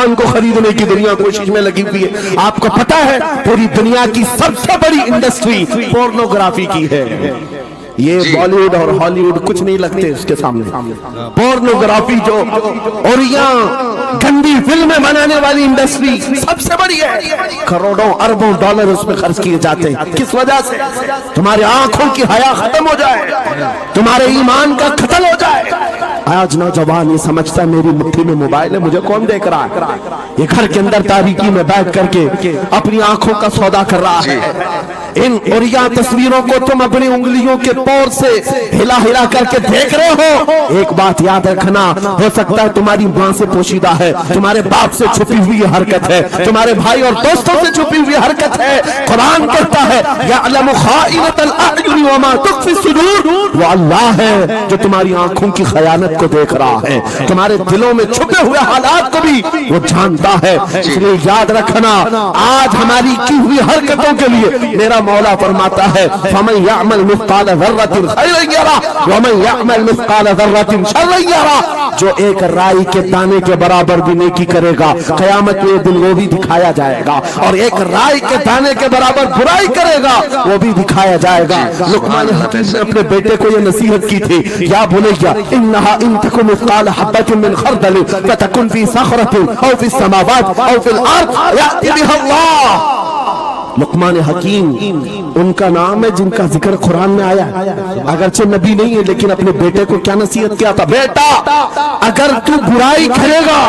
آخان کو خریدنے کی دنیا کوشش میں لگی ہوئی ہے. آپ کو پتا ہے پوری دنیا کی سب سے بڑی انڈسٹری پورنوگرافی کی ہے. یہ بالی ووڈ اور ہالی ووڈ کچھ نہیں لگتے اس کے سامنے. پورنوگرافی جو اور یہاں گندی فلمیں بنانے والی انڈسٹری سب سے بڑی ہے. کروڑوں اربوں ڈالر اس میں خرچ کیے جاتے ہیں. کس وجہ سے؟ تمہاری آنکھوں کی حیا ختم ہو جائے, تمہارے ایمان کا قتل ہو جائے. آج نوجوان یہ سمجھتا ہے میری مٹھی میں موبائل ہے, مجھے کون دیکھ رہا ہے. یہ گھر کے اندر تاریکی میں بیٹھ کر کے اپنی آنکھوں کا سودا کر رہا ہے. ان عریاں تصویروں کو تم اپنی انگلیوں کے پور سے ہلا ہلا کر کے دیکھ رہے ہو. ایک بات یاد رکھنا, ہو سکتا ہے تمہاری ماں سے پوشیدہ ہے, تمہارے باپ سے چھپی ہوئی حرکت ہے, تمہارے بھائی اور دوستوں سے چھپی ہوئی حرکت ہے. قرآن کہتا ہے یعلم خائنۃ الاعین وما تخفی الصدور, وہ اللہ ہے جو تمہاری آنکھوں کی خیانت کو دیکھ رہا ہے, تمہارے دلوں میں چھپے ہوئے حالات کو بھی وہ جانتا ہے. اس لیے یاد رکھنا, آج ہماری کی ہوئی حرکتوں کے لیے میرا مولا فرماتا ہے فَمَنْ يَعْمَلْ مِثْقَالَ ذَرَّةٍ خَيْرًا يَرَهُ وَمَنْ يَعْمَلْ مِثْقَالَ ذَرَّةٍ شَرًّا يَرَهُ. جو ایک رائی کے دانے کے برابر بھی نیکی کرے گا قیامت میں دن وہ بھی دکھایا جائے گا, اور ایک رائی کے دانے کے برابر برائی کرے گا وہ بھی دکھایا جائے گا. لقمان حکیم نے اپنے بیٹے کو یہ نصیحت کی تھی, یا بنیا انها ان تكن مثقال حبة من خردل فتكن في صخرة او في السماوات او في الارض يأتي بها الله. لقمان حکیم ان کا نام ہے جن کا ذکر قرآن میں آیا ہے. اگرچہ نبی نہیں ہے لیکن اپنے بیٹے کو کیا نصیحت کیا تھا, بیٹا اگر تو برائی کرے گا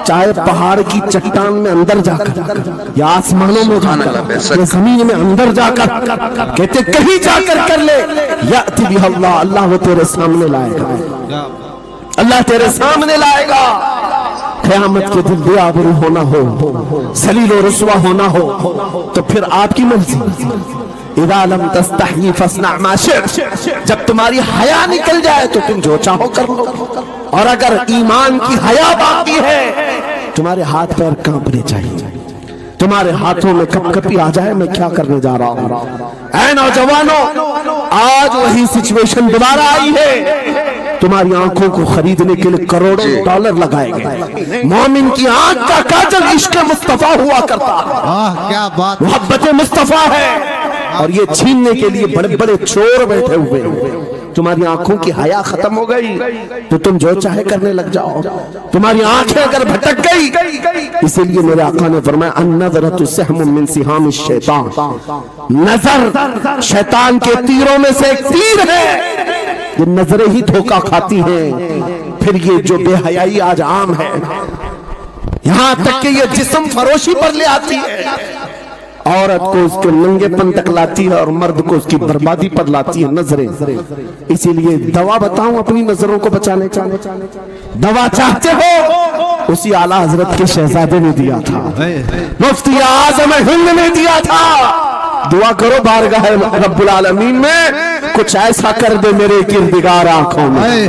چاہے پہاڑ کی چٹان میں اندر جا کر یا آسمانوں میں جا کر یا زمین میں اندر جا کر, کہتے کہیں جا کر لے, یأتی بها اللہ, اللہ وہ تیرے سامنے لائے گا, اللہ تیرے سامنے لائے گا. قیامت کے دن بے آبرو ہونا ہو, ذلیل و رسوا ہونا ہو, تو پھر آپ کی منزل اذا لم تستحی فاصنع ما شئت, جب تمہاری حیا نکل جائے تو تم جو چاہو کر لو. اور اگر ایمان کی حیا باقی ہے تمہارے ہاتھ پیر کانپنے چاہیے, تمہارے ہاتھوں میں کپ کپی آ جائے میں کیا کرنے جا رہا ہوں. اے نوجوانوں, آج وہی سچویشن دوبارہ آئی ہے. تمہاری آنکھوں کو خریدنے کے لیے کروڑوں ڈالر لگائے گئے. مومن کی آنکھ کا کاجل عشق مصطفیٰ ہوا کرتا ہے, محبت مصطفیٰ ہے, اور یہ چھیننے کے لیے بڑے بڑے چور بیٹھے ہوئے ہیں. تمہاری آنکھوں کی حیا ختم ہو گئی تو تم جو چاہے کرنے لگ جاؤ. تمہاری آنکھیں اگر بھٹک گئی, اسی لیے میرے آقا نے فرمایا النظرۃ سہم من سہام الشیطان, نظر شیطان کے تیروں میں سے ایک تیر ہے. یہ نظریں ہی دھوکہ کھاتی ہیں. پھر یہ جو بے حیائی آج عام ہے, یہاں تک کہ یہ جسم فروشی پر لے آتی ہے, عورت کو اس کے ننگے پن تک لاتی ہے اور مرد کو اس کی بربادی پر لاتی ہے نظریں. اسی لیے دوا بتاؤں اپنی نظروں کو بچانے کا, دوا چاہتے ہو اسی اعلیٰ حضرت کے شہزادے نے دیا تھا, مفتی اعظم ہند نے دیا تھا. دعا کرو بارگاہ رب العالمین میں کچھ ایسا کر دے میرے کردگار آنکھوں میں,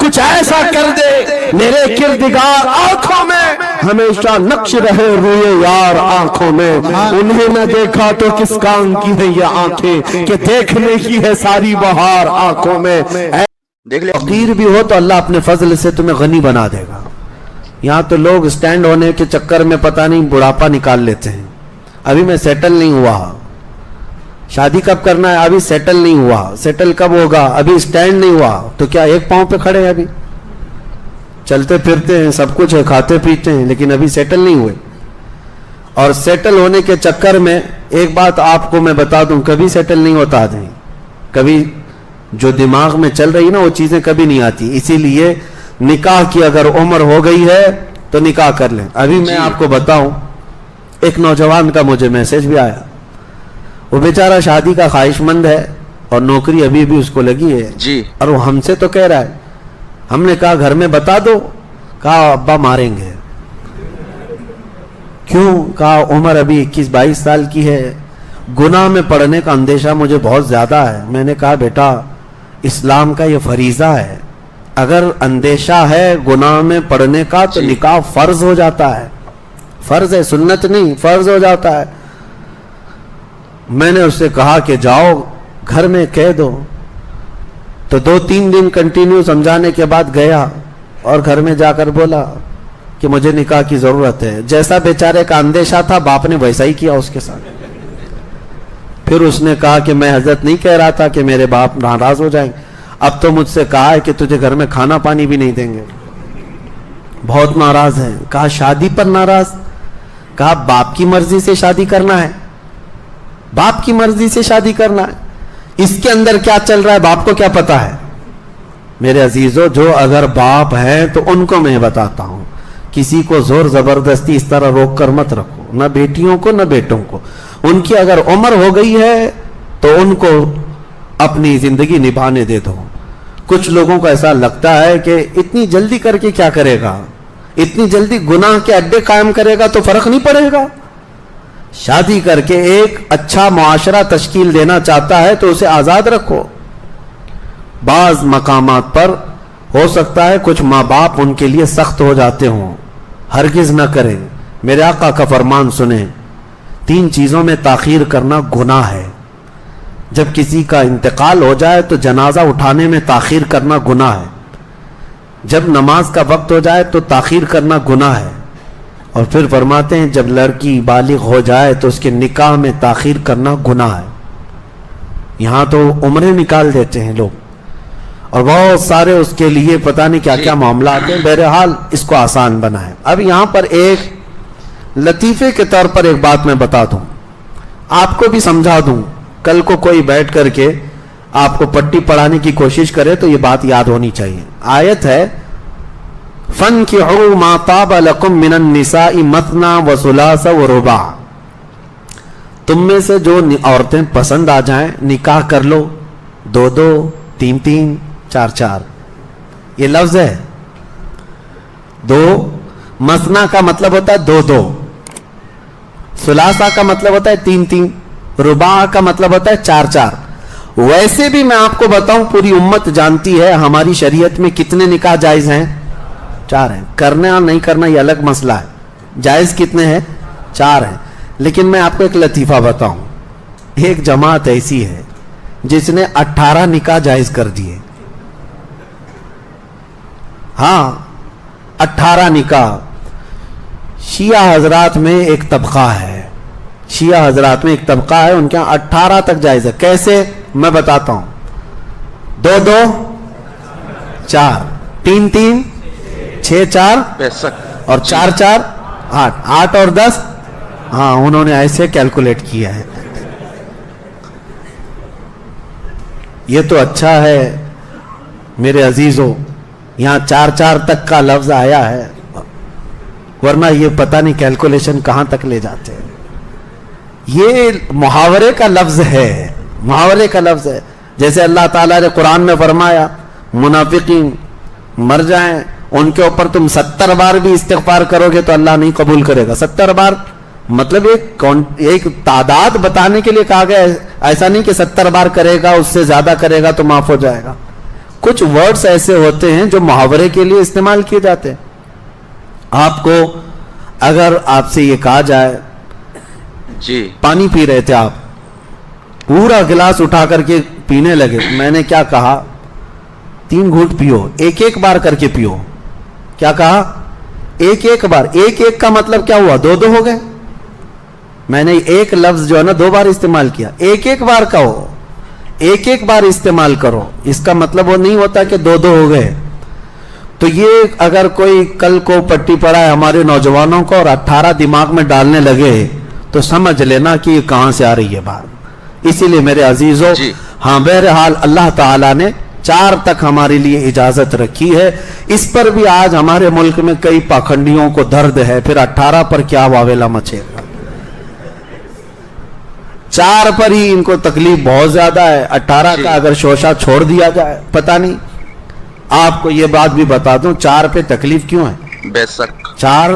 کچھ ایسا کر دے میرے کردگار آنکھوں میں, ہمیشہ نقش رہے روئے یار آنکھوں میں. انہیں نہ دیکھا تو کس کام کی ہے یہ آنکھیں کہ دیکھنے کی ہے ساری بہار آنکھوں میں. فقیر بھی ہو تو اللہ اپنے فضل سے تمہیں غنی بنا دے گا. یہاں تو لوگ سٹینڈ ہونے کے چکر میں پتہ نہیں بڑھاپا نکال لیتے ہیں. ابھی میں سیٹل نہیں ہوا, شادی کب کرنا ہے ابھی سیٹل نہیں ہوا, سیٹل کب ہوگا ابھی سٹینڈ نہیں ہوا. تو کیا ایک پاؤں پہ کھڑے ہیں, ابھی چلتے پھرتے ہیں, سب کچھ ہے, کھاتے پیتے ہیں, لیکن ابھی سیٹل نہیں ہوئے. اور سیٹل ہونے کے چکر میں ایک بات آپ کو میں بتا دوں, کبھی سیٹل نہیں ہوتا آدمی, کبھی جو دماغ میں چل رہی نا وہ چیزیں کبھی نہیں آتی. اسی لیے نکاح کی اگر عمر ہو گئی ہے تو نکاح کر لیں. ابھی میں آپ کو بتاؤں, ایک نوجوان کا مجھے میسج بھی آیا, وہ بیچارہ شادی کا خواہش مند ہے اور نوکری ابھی بھی اس کو لگی ہے جی, اور وہ ہم سے تو کہہ رہا ہے. ہم نے کہا گھر میں بتا دو, کہا ابا ماریں گے. کیوں؟ کہا عمر ابھی 21-22 سال کی ہے, گناہ میں پڑنے کا اندیشہ مجھے بہت زیادہ ہے. میں نے کہا بیٹا اسلام کا یہ فریضہ ہے, اگر اندیشہ ہے گناہ میں پڑنے کا تو نکاح فرض ہو جاتا ہے, فرض ہے, سنت نہیں, فرض ہو جاتا ہے. میں نے اس سے کہا کہ جاؤ گھر میں کہہ دو. تو 2-3 دن کنٹینیو سمجھانے کے بعد گیا اور گھر میں جا کر بولا کہ مجھے نکاح کی ضرورت ہے. جیسا بیچارے کا اندیشہ تھا باپ نے ویسا ہی کیا اس کے ساتھ. پھر اس نے کہا کہ میں حضرت نہیں کہہ رہا تھا کہ میرے باپ ناراض ہو جائیں, اب تو مجھ سے کہا ہے کہ تجھے گھر میں کھانا پانی بھی نہیں دیں گے, بہت ناراض ہے. کہا شادی پر ناراض؟ کہا باپ کی مرضی سے شادی کرنا ہے, باپ کی مرضی سے شادی کرنا ہے. اس کے اندر کیا چل رہا ہے باپ کو کیا پتا ہے؟ میرے عزیزو, جو اگر باپ ہیں تو ان کو میں بتاتا ہوں, کسی کو زور زبردستی اس طرح روک کر مت رکھو, نہ بیٹیوں کو نہ بیٹوں کو. ان کی اگر عمر ہو گئی ہے تو ان کو اپنی زندگی نبھانے دے دو. کچھ لوگوں کو ایسا لگتا ہے کہ اتنی جلدی کر کے کیا کرے گا, اتنی جلدی گناہ کے اڈے قائم کرے گا تو فرق نہیں پڑے گا. شادی کر کے ایک اچھا معاشرہ تشکیل دینا چاہتا ہے تو اسے آزاد رکھو. بعض مقامات پر ہو سکتا ہے کچھ ماں باپ ان کے لیے سخت ہو جاتے ہوں, ہرگز نہ کریں. میرے آقا کا فرمان سنیں, 3 چیزوں میں تاخیر کرنا گناہ ہے. جب کسی کا انتقال ہو جائے تو جنازہ اٹھانے میں تاخیر کرنا گناہ ہے. جب نماز کا وقت ہو جائے تو تاخیر کرنا گناہ ہے. اور پھر فرماتے ہیں جب لڑکی بالغ ہو جائے تو اس کے نکاح میں تاخیر کرنا گناہ ہے. یہاں تو عمریں نکال دیتے ہیں لوگ اور بہت سارے اس کے لیے پتہ نہیں کیا کیا معاملات ہیں. بہرحال اس کو آسان بنائیں. اب یہاں پر ایک لطیفے کے طور پر ایک بات میں بتا دوں, آپ کو بھی سمجھا دوں. کل کو کوئی بیٹھ کر کے آپ کو پٹی پڑھانے کی کوشش کرے تو یہ بات یاد ہونی چاہیے. آیت ہے فَانْكِحُوا مَا طَابَ لَكُم مِّنَ النِّسَاءِ مَثْنَىٰ وَثُلَاثَ وَرُبَاعَ. تم میں سے جو عورتیں پسند آ جائیں نکاح کر لو, 2-2, 3-3, 4-4. یہ لفظ ہے. 2 مثنا کا مطلب ہوتا ہے 2-2, ثلاثہ کا مطلب ہوتا ہے 3-3, رباع کا مطلب ہوتا ہے 4-4. ویسے بھی میں آپ کو بتاؤں پوری امت جانتی ہے ہماری شریعت میں کتنے نکاح جائز ہیں, 4 ہیں. کرنا اور نہیں کرنا یہ الگ مسئلہ ہے. جائز کتنے ہیں, 4 ہیں. لیکن میں آپ کو ایک لطیفہ بتاؤں, ایک جماعت ایسی ہے جس نے 18 نکاح جائز کر دیے. ہاں 18 نکاح. شیعہ حضرات میں ایک طبقہ ہے, شیعہ حضرات میں ایک طبقہ ہے, ان کے یہاں 18 تک جائز ہے. کیسے میں بتاتا ہوں. 2-2, 4, 3-3, 6-4 اور 4-4, 8 اور 10. ہاں انہوں نے ایسے کیلکولیٹ کیا ہے. یہ تو اچھا ہے میرے عزیزوں, یہاں 4-4 تک کا لفظ آیا ہے, ورنہ یہ پتہ نہیں کیلکولیشن کہاں تک لے جاتے ہیں. یہ محاورے کا لفظ ہے, محاورے کا لفظ ہے. جیسے اللہ تعالیٰ نے قرآن میں فرمایا منافقین مر جائیں ان کے اوپر تم 70 بار بھی استغفار کرو گے تو اللہ نہیں قبول کرے گا. 70 بار مطلب ایک تعداد بتانے کے لیے کہا گیا, ایسا نہیں کہ 70 بار کرے گا اس سے زیادہ کرے گا تو معاف ہو جائے گا. کچھ ورڈز ایسے ہوتے ہیں جو محاورے کے لیے استعمال کیے جاتے ہیں. آپ کو اگر آپ سے یہ کہا جائے جی پانی پی رہے تھے آپ, پورا گلاس اٹھا کر کے پینے لگے, میں نے کیا کہا 3 گھونٹ پیو, ایک بار کر کے پیو. کیا کہا, ایک بار. ایک کا مطلب کیا ہوا, 2 ہو گئے. میں نے ایک لفظ جو ہے نا 2 بار استعمال کیا. ایک بار کہو, ایک بار استعمال کرو, اس کا مطلب وہ نہیں ہوتا کہ 2 ہو گئے. تو یہ اگر کوئی کل کو پٹی پڑا ہے ہمارے نوجوانوں کو اور 18 دماغ میں ڈالنے لگے تو سمجھ لینا کہ یہ کہاں سے آ رہی ہے بات. اسی لیے میرے عزیزوں ہاں بہرحال اللہ تعالیٰ نے 4 تک ہمارے لیے اجازت رکھی ہے. اس پر بھی آج ہمارے ملک میں کئی پاکھنڈیوں کو درد ہے, پھر 18 پر کیا واویلا مچے گا. 4 پر ہی ان کو تکلیف بہت زیادہ ہے. 18 کا اگر شوشہ چھوڑ دیا جائے, پتہ نہیں. آپ کو یہ بات بھی بتا دوں 4 پہ تکلیف کیوں ہے. بے شک 4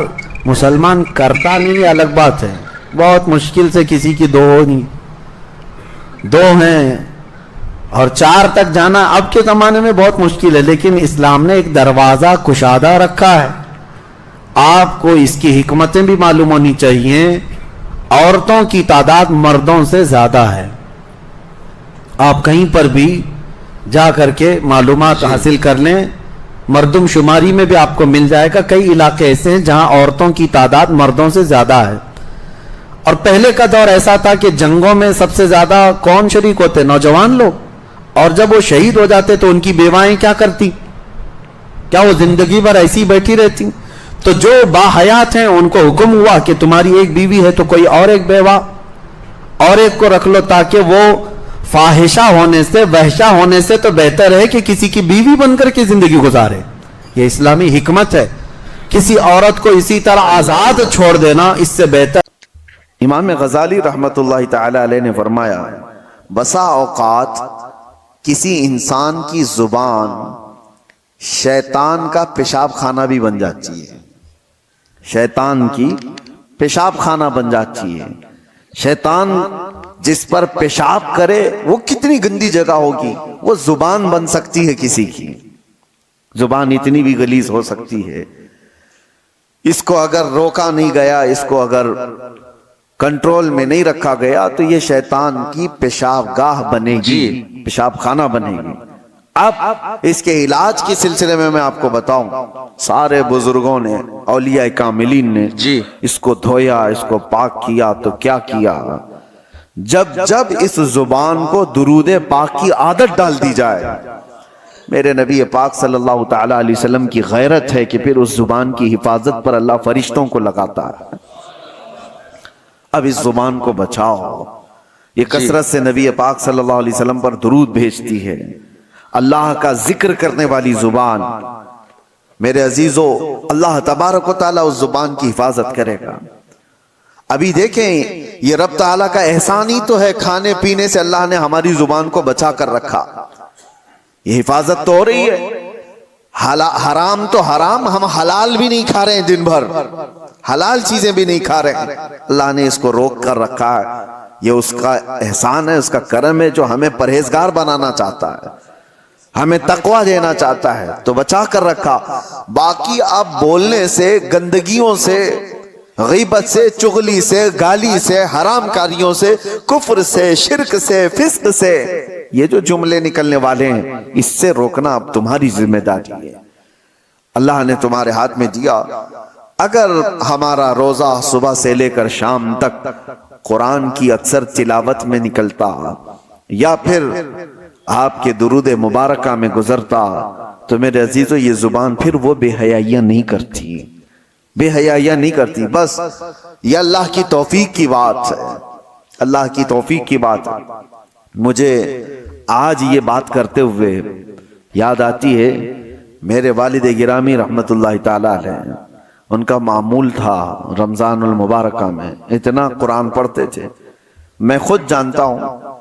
مسلمان کرتا نہیں, الگ بات ہے, بہت مشکل سے کسی کی 2 ہونی, 2 ہیں. اور 4 تک جانا اب کے زمانے میں بہت مشکل ہے, لیکن اسلام نے ایک دروازہ کشادہ رکھا ہے. آپ کو اس کی حکمتیں بھی معلوم ہونی چاہیے. عورتوں کی تعداد مردوں سے زیادہ ہے. آپ کہیں پر بھی جا کر کے معلومات حاصل کر لیں. مردم شماری میں بھی آپ کو مل جائے گا. کئی علاقے ایسے ہیں جہاں عورتوں کی تعداد مردوں سے زیادہ ہے. اور پہلے کا دور ایسا تھا کہ جنگوں میں سب سے زیادہ کون شریک ہوتے؟ نوجوان لوگ. اور جب وہ شہید ہو جاتے تو ان کی بیوائیں کیا کرتی؟ کیا وہ زندگی بھر ایسی بیٹھی رہتی؟ تو جو باحیات ہیں ان کو حکم ہوا کہ تمہاری ایک بیوی ہے تو کوئی اور ایک بیوہ اور ایک کو رکھ لو، تاکہ وہ فاحشہ ہونے سے، وحشہ ہونے سے تو بہتر ہے کہ کسی کی بیوی بن کر کے زندگی گزارے. یہ اسلامی حکمت ہے. کسی عورت کو اسی طرح آزاد چھوڑ دینا اس سے بہتر. امام غزالی رحمت اللہ تعالی علیہ نے فرمایا بسا اوقات کسی انسان کی زبان شیطان کا پیشاب خانہ بھی بن جاتی ہے. شیطان کی پیشاب خانہ بن جاتی ہے. شیطان جس پر پیشاب کرے وہ کتنی گندی جگہ ہوگی، وہ زبان بن سکتی ہے کسی کی. زبان اتنی بھی غلیظ ہو سکتی ہے. اس کو اگر روکا نہیں گیا، اس کو اگر کنٹرول میں نہیں رکھا گیا تو یہ شیطان کی پیشاب گاہ بنے گی، پیشاب خانہ بنے گی. اب اس کے علاج کے سلسلے میں آپ کو بتاؤں، سارے بزرگوں نے، اولیاء کاملین نے اس کو دھویا، اس کو پاک کیا. تو کیا کیا؟ جب اس زبان کو درود پاک کی عادت ڈال دی جائے. میرے نبی پاک صلی اللہ تعالی علیہ وسلم کی غیرت ہے کہ پھر اس زبان کی حفاظت پر اللہ فرشتوں کو لگاتا ہے. اب اس زبان کو بچاؤ. یہ کثرت سے نبی پاک صلی اللہ علیہ وسلم پر درود بھیجتی ہے. اللہ کا ذکر کرنے والی زبان. میرے عزیزو، اللہ تبارک و تعالیٰ اس زبان کی حفاظت کرے گا. ابھی دیکھیں، یہ رب تعالیٰ کا احسان ہی تو ہے، کھانے پینے سے اللہ نے ہماری زبان کو بچا کر رکھا. یہ حفاظت تو ہو رہی ہے. حرام تو حرام، ہم حلال بھی نہیں کھا رہے ہیں، دن بھر حلال چیزیں بھی نہیں کھا رہے ہیں. اللہ نے اس کو روک کر رکھا ہے. یہ اس کا احسان ہے، اس کا کرم ہے، جو ہمیں پرہیزگار بنانا چاہتا ہے، ہمیں تقوی دینا چاہتا ہے، تو بچا کر رکھا. باقی اب بولنے سے، گندگیوں سے، غیبت سے، چغلی سے، گالی سے، حرام کاریوں سے، کفر سے، شرک سے، فسق سے، یہ جو جملے نکلنے والے ہیں، اس سے روکنا اب تمہاری ذمہ داری ہے. اللہ نے تمہارے ہاتھ میں دیا. اگر ہمارا روزہ صبح سے لے کر شام تک قرآن کی اکثر تلاوت میں نکلتا، یا پھر آپ کے درود مبارکہ میں گزرتا، تو میرے عزیزو یہ زبان پھر وہ بے حیائیاں نہیں کرتی، بے حیائیاں نہیں کرتی. بس یہ اللہ کی توفیق کی بات ہے، اللہ کی توفیق کی بات ہے. مجھے آج یہ بات کرتے ہوئے یاد آتی ہے، میرے والد گرامی رحمت اللہ تعالی علیہ، ان کا معمول تھا رمضان المبارکہ میں اتنا قرآن پڑھتے تھے. میں خود جانتا ہوں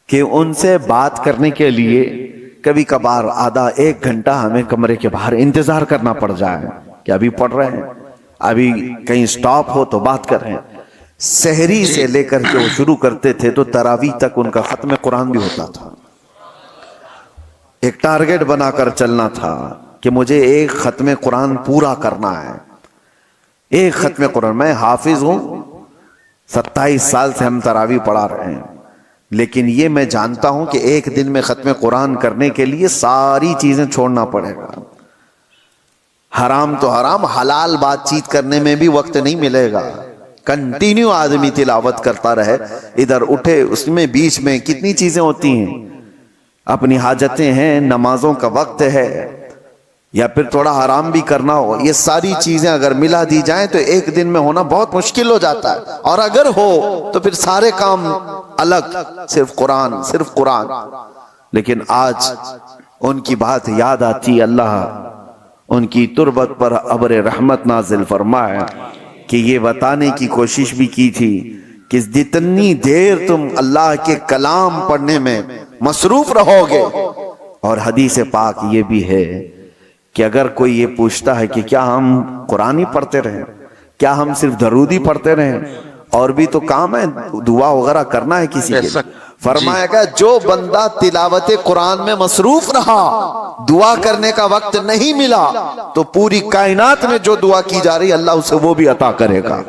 کہ ان سے بات کرنے کے لیے کبھی کبھار آدھا ایک گھنٹہ ہمیں کمرے کے باہر انتظار کرنا پڑ جائے کہ ابھی پڑھ رہے ہیں، ابھی کہیں سٹاپ ہو تو بات کر رہے ہیں. سحری سے لے کر کے وہ شروع کرتے تھے تو تراویح تک ان کا ختم قرآن بھی ہوتا تھا. ایک ٹارگٹ بنا کر چلنا تھا کہ مجھے ایک ختم قرآن پورا کرنا ہے. ایک ختم قرآن. میں حافظ ہوں، 27 سال سے ہم تراویح پڑھا رہے ہیں، لیکن یہ میں جانتا ہوں کہ ایک دن میں ختم قرآن کرنے کے لیے ساری چیزیں چھوڑنا پڑے گا. حرام تو حرام، حلال بات چیت کرنے میں بھی وقت نہیں ملے گا. کنٹینیو آدمی تلاوت کرتا رہے، ادھر اٹھے، اس میں بیچ میں کتنی چیزیں ہوتی ہیں، اپنی حاجتیں ہیں، نمازوں کا وقت ہے، یا پھر تھوڑا آرام بھی کرنا ہو. یہ ساری چیزیں اگر ملا دی جائیں تو ایک دن میں ہونا بہت مشکل ہو جاتا ہے. اور اگر ہو تو پھر سارے کام الگ، صرف قرآن، صرف قرآن. لیکن آج ان کی بات یاد آتی، اللہ ان کی تربت پر ابر رحمت نازل فرمائے کہ یہ بتانے کی کوشش بھی کی تھی کہ جتنی دیر تم اللہ کے کلام پڑھنے میں مصروف رہو گے. اور حدیث پاک یہ بھی ہے کہ اگر کوئی یہ پوچھتا ہے کہ کیا ہم قرآن ہی پڑھتے رہیں، کیا ہم صرف درود ہی پڑھتے رہیں، اور بھی تو کام ہے، دعا وغیرہ کرنا ہے کسی کے، فرمایا گا جو بندہ تلاوت قرآن میں مصروف رہا، دعا کرنے کا وقت نہیں ملا، تو پوری کائنات میں جو دعا کی جا رہی اللہ اسے وہ بھی عطا کرے گا.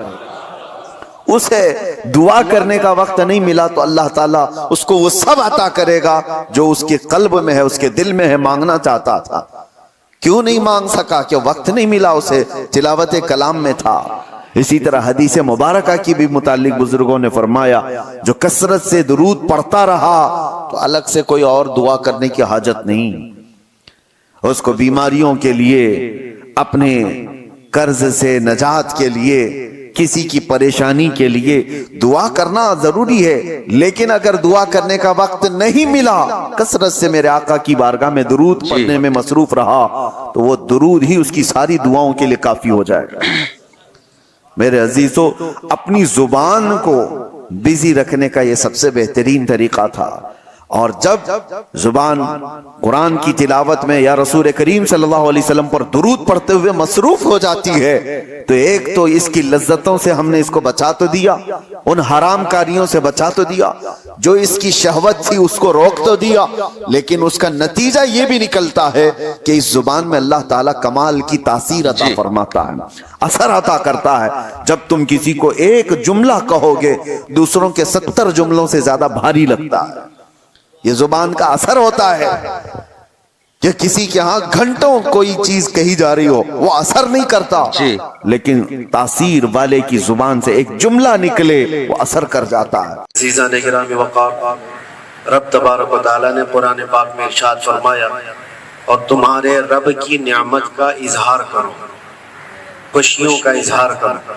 اسے دعا کرنے کا وقت نہیں ملا تو اللہ تعالیٰ اس کو وہ سب عطا کرے گا جو اس کے قلب میں ہے، اس کے دل میں ہے، مانگنا چاہتا تھا. کیوں نہیں مانگ سکا؟ کہ وقت نہیں ملا اسے، تلاوت کلام میں تھا۔ اسی طرح حدیث مبارکہ کی بھی متعلق بزرگوں نے فرمایا جو کثرت سے درود پڑھتا رہا تو الگ سے کوئی اور دعا کرنے کی حاجت نہیں، اس کو بیماریوں کے لیے، اپنے قرض سے نجات کے لیے، کسی کی پریشانی کے لیے دعا کرنا ضروری ہے، لیکن اگر دعا کرنے کا وقت نہیں ملا، کثرت سے میرے آقا کی بارگاہ میں درود پڑھنے میں مصروف رہا تو وہ درود ہی اس کی ساری دعاؤں کے لیے کافی ہو جائے گا۔ میرے عزیزو، اپنی زبان کو بزی رکھنے کا یہ سب سے بہترین طریقہ تھا، اور جب زبان قرآن کی تلاوت میں یا رسول کریم صلی اللہ علیہ وسلم پر درود پڑھتے ہوئے مصروف ہو جاتی ہے تو ایک تو اس کی لذتوں سے ہم نے اس کو بچا تو دیا، ان حرام کاریوں سے بچا تو دیا، جو اس کی شہوت تھی اس کو روک تو دیا، لیکن اس کا نتیجہ یہ بھی نکلتا ہے کہ اس زبان میں اللہ تعالیٰ کمال کی تاثیر عطا فرماتا ہے، اثر عطا کرتا ہے۔ جب تم کسی کو ایک جملہ کہو گے دوسروں کے 70 جملوں سے زیادہ بھاری لگتا ہے۔ یہ زبان کا اثر ہوتا ہے کہ کسی کے ہاں گھنٹوں کوئی چیز کہی جا رہی ہو وہ اثر نہیں کرتا، لیکن تاثیر والے کی زبان سے ایک جملہ نکلے وہ اثر کر جاتا ہے۔ عزیزان گرامی وقار، رب تبارک و تعالیٰ نے قرآن پاک میں ارشاد فرمایا اور تمہارے رب کی نعمت کا اظہار کرو، خوشیوں کا اظہار کرو۔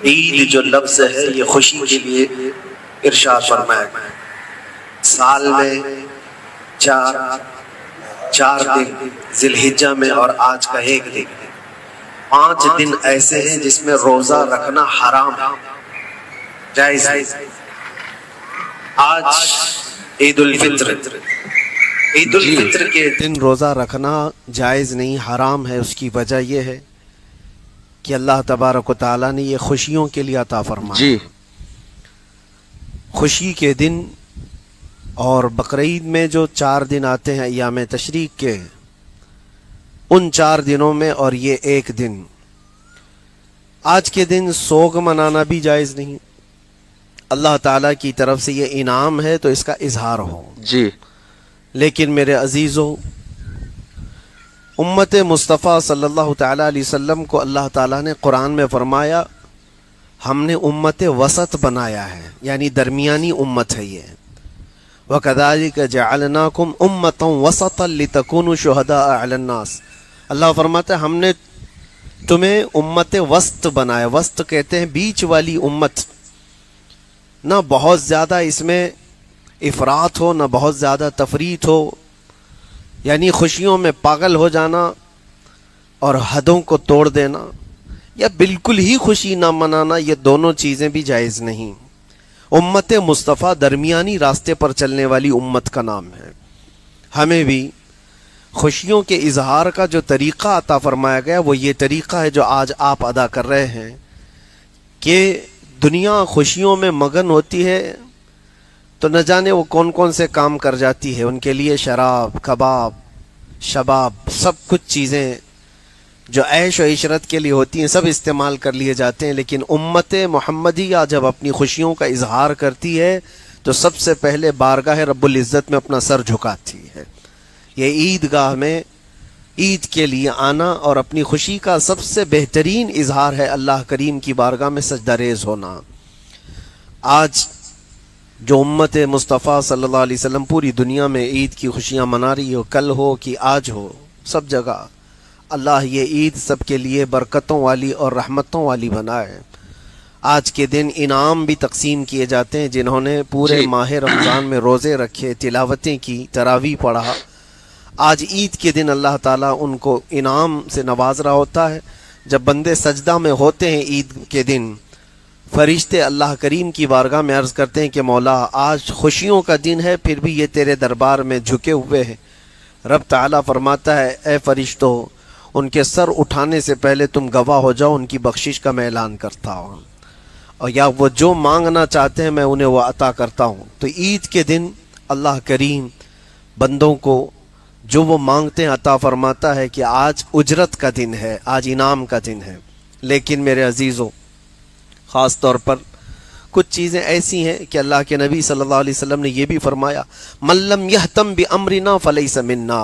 عید جو لفظ ہے یہ خوشی کے لیے ارشاد فرمایا گیا۔ سال میں چار دن ذی الحجہ میں اور آج کا ایک دن، 5 دن ایسے ہیں جس میں روزہ رکھنا حرام ہے، جائز ہے۔ آج عید الفطر، عید الفطر کے دن روزہ رکھنا جائز نہیں، حرام ہے۔ اس کی وجہ یہ ہے کہ اللہ تبارک و تعالیٰ نے یہ خوشیوں کے لیے عطا فرمایا۔ خوشی کے دن اور بقرعید میں جو 4 دن آتے ہیں ایام تشریق کے، ان 4 دنوں میں اور یہ ایک دن، آج کے دن سوگ منانا بھی جائز نہیں۔ اللہ تعالیٰ کی طرف سے یہ انعام ہے تو اس کا اظہار ہو۔ لیکن میرے عزیزو، امت مصطفیٰ صلی اللہ تعالیٰ علیہ وسلم کو اللہ تعالیٰ نے قرآن میں فرمایا ہم نے امت وسط بنایا ہے، یعنی درمیانی امت ہے یہ۔ وَكَذَلِكَ جَعَلْنَاكُمْ أُمَّةً وَسَطًا لِتَكُونُوا شُهَدَاءَ عَلَى النَّاسِ۔ اللہ فرماتا ہے ہم نے تمہیں امت وسط بنایا۔ وسط کہتے ہیں بیچ والی امت، نہ بہت زیادہ اس میں افراط ہو نہ بہت زیادہ تفریط ہو، یعنی خوشیوں میں پاگل ہو جانا اور حدوں کو توڑ دینا، یا بالکل ہی خوشی نہ منانا، یہ دونوں چیزیں بھی جائز نہیں۔ امت مصطفیٰ درمیانی راستے پر چلنے والی امت کا نام ہے۔ ہمیں بھی خوشیوں کے اظہار کا جو طریقہ عطا فرمایا گیا وہ یہ طریقہ ہے جو آج آپ ادا کر رہے ہیں، کہ دنیا خوشیوں میں مگن ہوتی ہے تو نہ جانے وہ کون کون سے کام کر جاتی ہے، ان کے لیے شراب، کباب، شباب، سب کچھ چیزیں جو عیش و عشرت کے لیے ہوتی ہیں سب استعمال کر لیے جاتے ہیں۔ لیکن امت محمدیہ جب اپنی خوشیوں کا اظہار کرتی ہے تو سب سے پہلے بارگاہ رب العزت میں اپنا سر جھکاتی ہے۔ یہ عیدگاہ میں عید کے لیے آنا اور اپنی خوشی کا سب سے بہترین اظہار ہے اللہ کریم کی بارگاہ میں سجدہ ریز ہونا۔ آج جو امت مصطفیٰ صلی اللہ علیہ وسلم پوری دنیا میں عید کی خوشیاں منا رہی ہو، کل ہو کہ آج ہو، سب جگہ اللہ یہ عید سب کے لیے برکتوں والی اور رحمتوں والی بنائے۔ آج کے دن انعام بھی تقسیم کیے جاتے ہیں، جنہوں نے پورے ماہ رمضان میں روزے رکھے، تلاوتیں کی، تراویح پڑھا، آج عید کے دن اللہ تعالیٰ ان کو انعام سے نواز رہا ہوتا ہے۔ جب بندے سجدہ میں ہوتے ہیں عید کے دن، فرشتے اللہ کریم کی بارگاہ میں عرض کرتے ہیں کہ مولا آج خوشیوں کا دن ہے پھر بھی یہ تیرے دربار میں جھکے ہوئے ہیں۔ رب تعالیٰ فرماتا ہے اے فرشتوں، ان کے سر اٹھانے سے پہلے تم گواہ ہو جاؤ، ان کی بخشش کا میں اعلان کرتا ہوں، اور یا وہ جو مانگنا چاہتے ہیں میں انہیں وہ عطا کرتا ہوں۔ تو عید کے دن اللہ کریم بندوں کو جو وہ مانگتے ہیں عطا فرماتا ہے کہ آج اجرت کا دن ہے، آج انعام کا دن ہے۔ لیکن میرے عزیزوں، خاص طور پر کچھ چیزیں ایسی ہیں کہ اللہ کے نبی صلی اللہ علیہ وسلم نے یہ بھی فرمایا من لم یہتم بامرنا فلیس منا،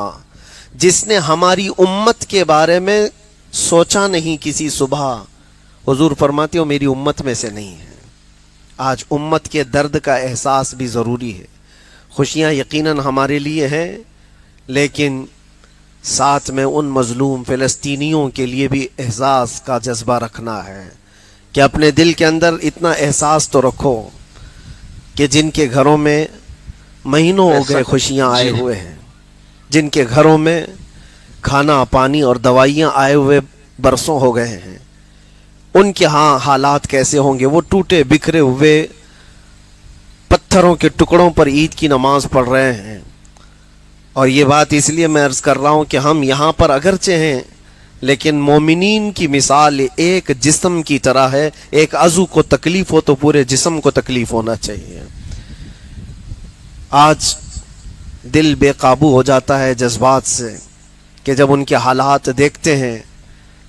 جس نے ہماری امت کے بارے میں سوچا نہیں کسی صبح، حضور فرماتے ہو میری امت میں سے نہیں ہے۔ آج امت کے درد کا احساس بھی ضروری ہے۔ خوشیاں یقیناً ہمارے لیے ہیں، لیکن ساتھ میں ان مظلوم فلسطینیوں کے لیے بھی احساس کا جذبہ رکھنا ہے کہ اپنے دل کے اندر اتنا احساس تو رکھو کہ جن کے گھروں میں مہینوں ہو گئے خوشیاں آئے ہوئے ہیں، جن کے گھروں میں کھانا پانی اور دوائیاں آئے ہوئے برسوں ہو گئے ہیں، ان کے ہاں حالات کیسے ہوں گے؟ وہ ٹوٹے بکھرے ہوئے پتھروں کے ٹکڑوں پر عید کی نماز پڑھ رہے ہیں۔ اور یہ بات اس لیے میں عرض کر رہا ہوں کہ ہم یہاں پر اگرچہ ہیں، لیکن مومنین کی مثال ایک جسم کی طرح ہے۔ ایک عضو کو تکلیف ہو تو پورے جسم کو تکلیف ہونا چاہیے۔ آج دل بے قابو ہو جاتا ہے جذبات سے کہ جب ان کے حالات دیکھتے ہیں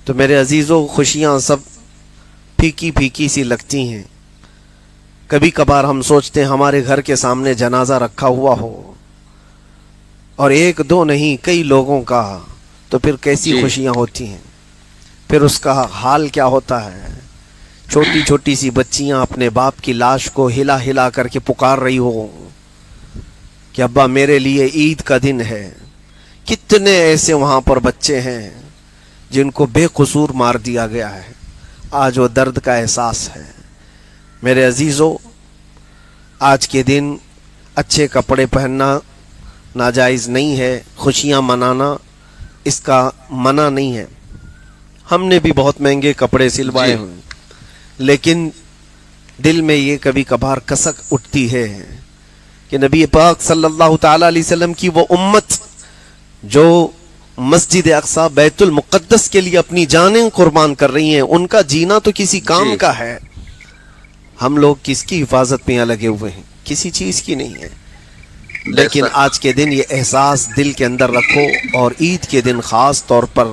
تو میرے عزیزوں خوشیاں سب پھیکی پھیکی سی لگتی ہیں۔ کبھی کبھار ہم سوچتے ہیں ہمارے گھر کے سامنے جنازہ رکھا ہوا ہو اور ایک دو نہیں کئی لوگوں کا، تو پھر کیسی خوشیاں ہوتی ہیں، پھر اس کا حال کیا ہوتا ہے۔ چھوٹی چھوٹی سی بچیاں اپنے باپ کی لاش کو ہلا ہلا کر کے پکار رہی ہو کہ ابا میرے لیے عید کا دن ہے۔ کتنے ایسے وہاں پر بچے ہیں جن کو بے قصور مار دیا گیا ہے۔ آج وہ درد کا احساس ہے۔ میرے عزیزو، آج کے دن اچھے کپڑے پہننا ناجائز نہیں ہے، خوشیاں منانا اس کا منع نہیں ہے۔ ہم نے بھی بہت مہنگے کپڑے سلوائے ہیں، لیکن دل میں یہ کبھی کبھار کسک اٹھتی ہے کہ نبی پاک صلی اللہ تعالی علیہ وسلم کی وہ امت جو مسجد اقصی بیت المقدس کے لیے اپنی جانیں قربان کر رہی ہیں، ان کا جینا تو کسی کام کا ہے۔ ہم لوگ کس کی حفاظت میں یہاں لگے ہوئے ہیں؟ کسی چیز کی نہیں ہے۔ لیکن آج کے دن یہ احساس دل کے اندر رکھو، اور عید کے دن خاص طور پر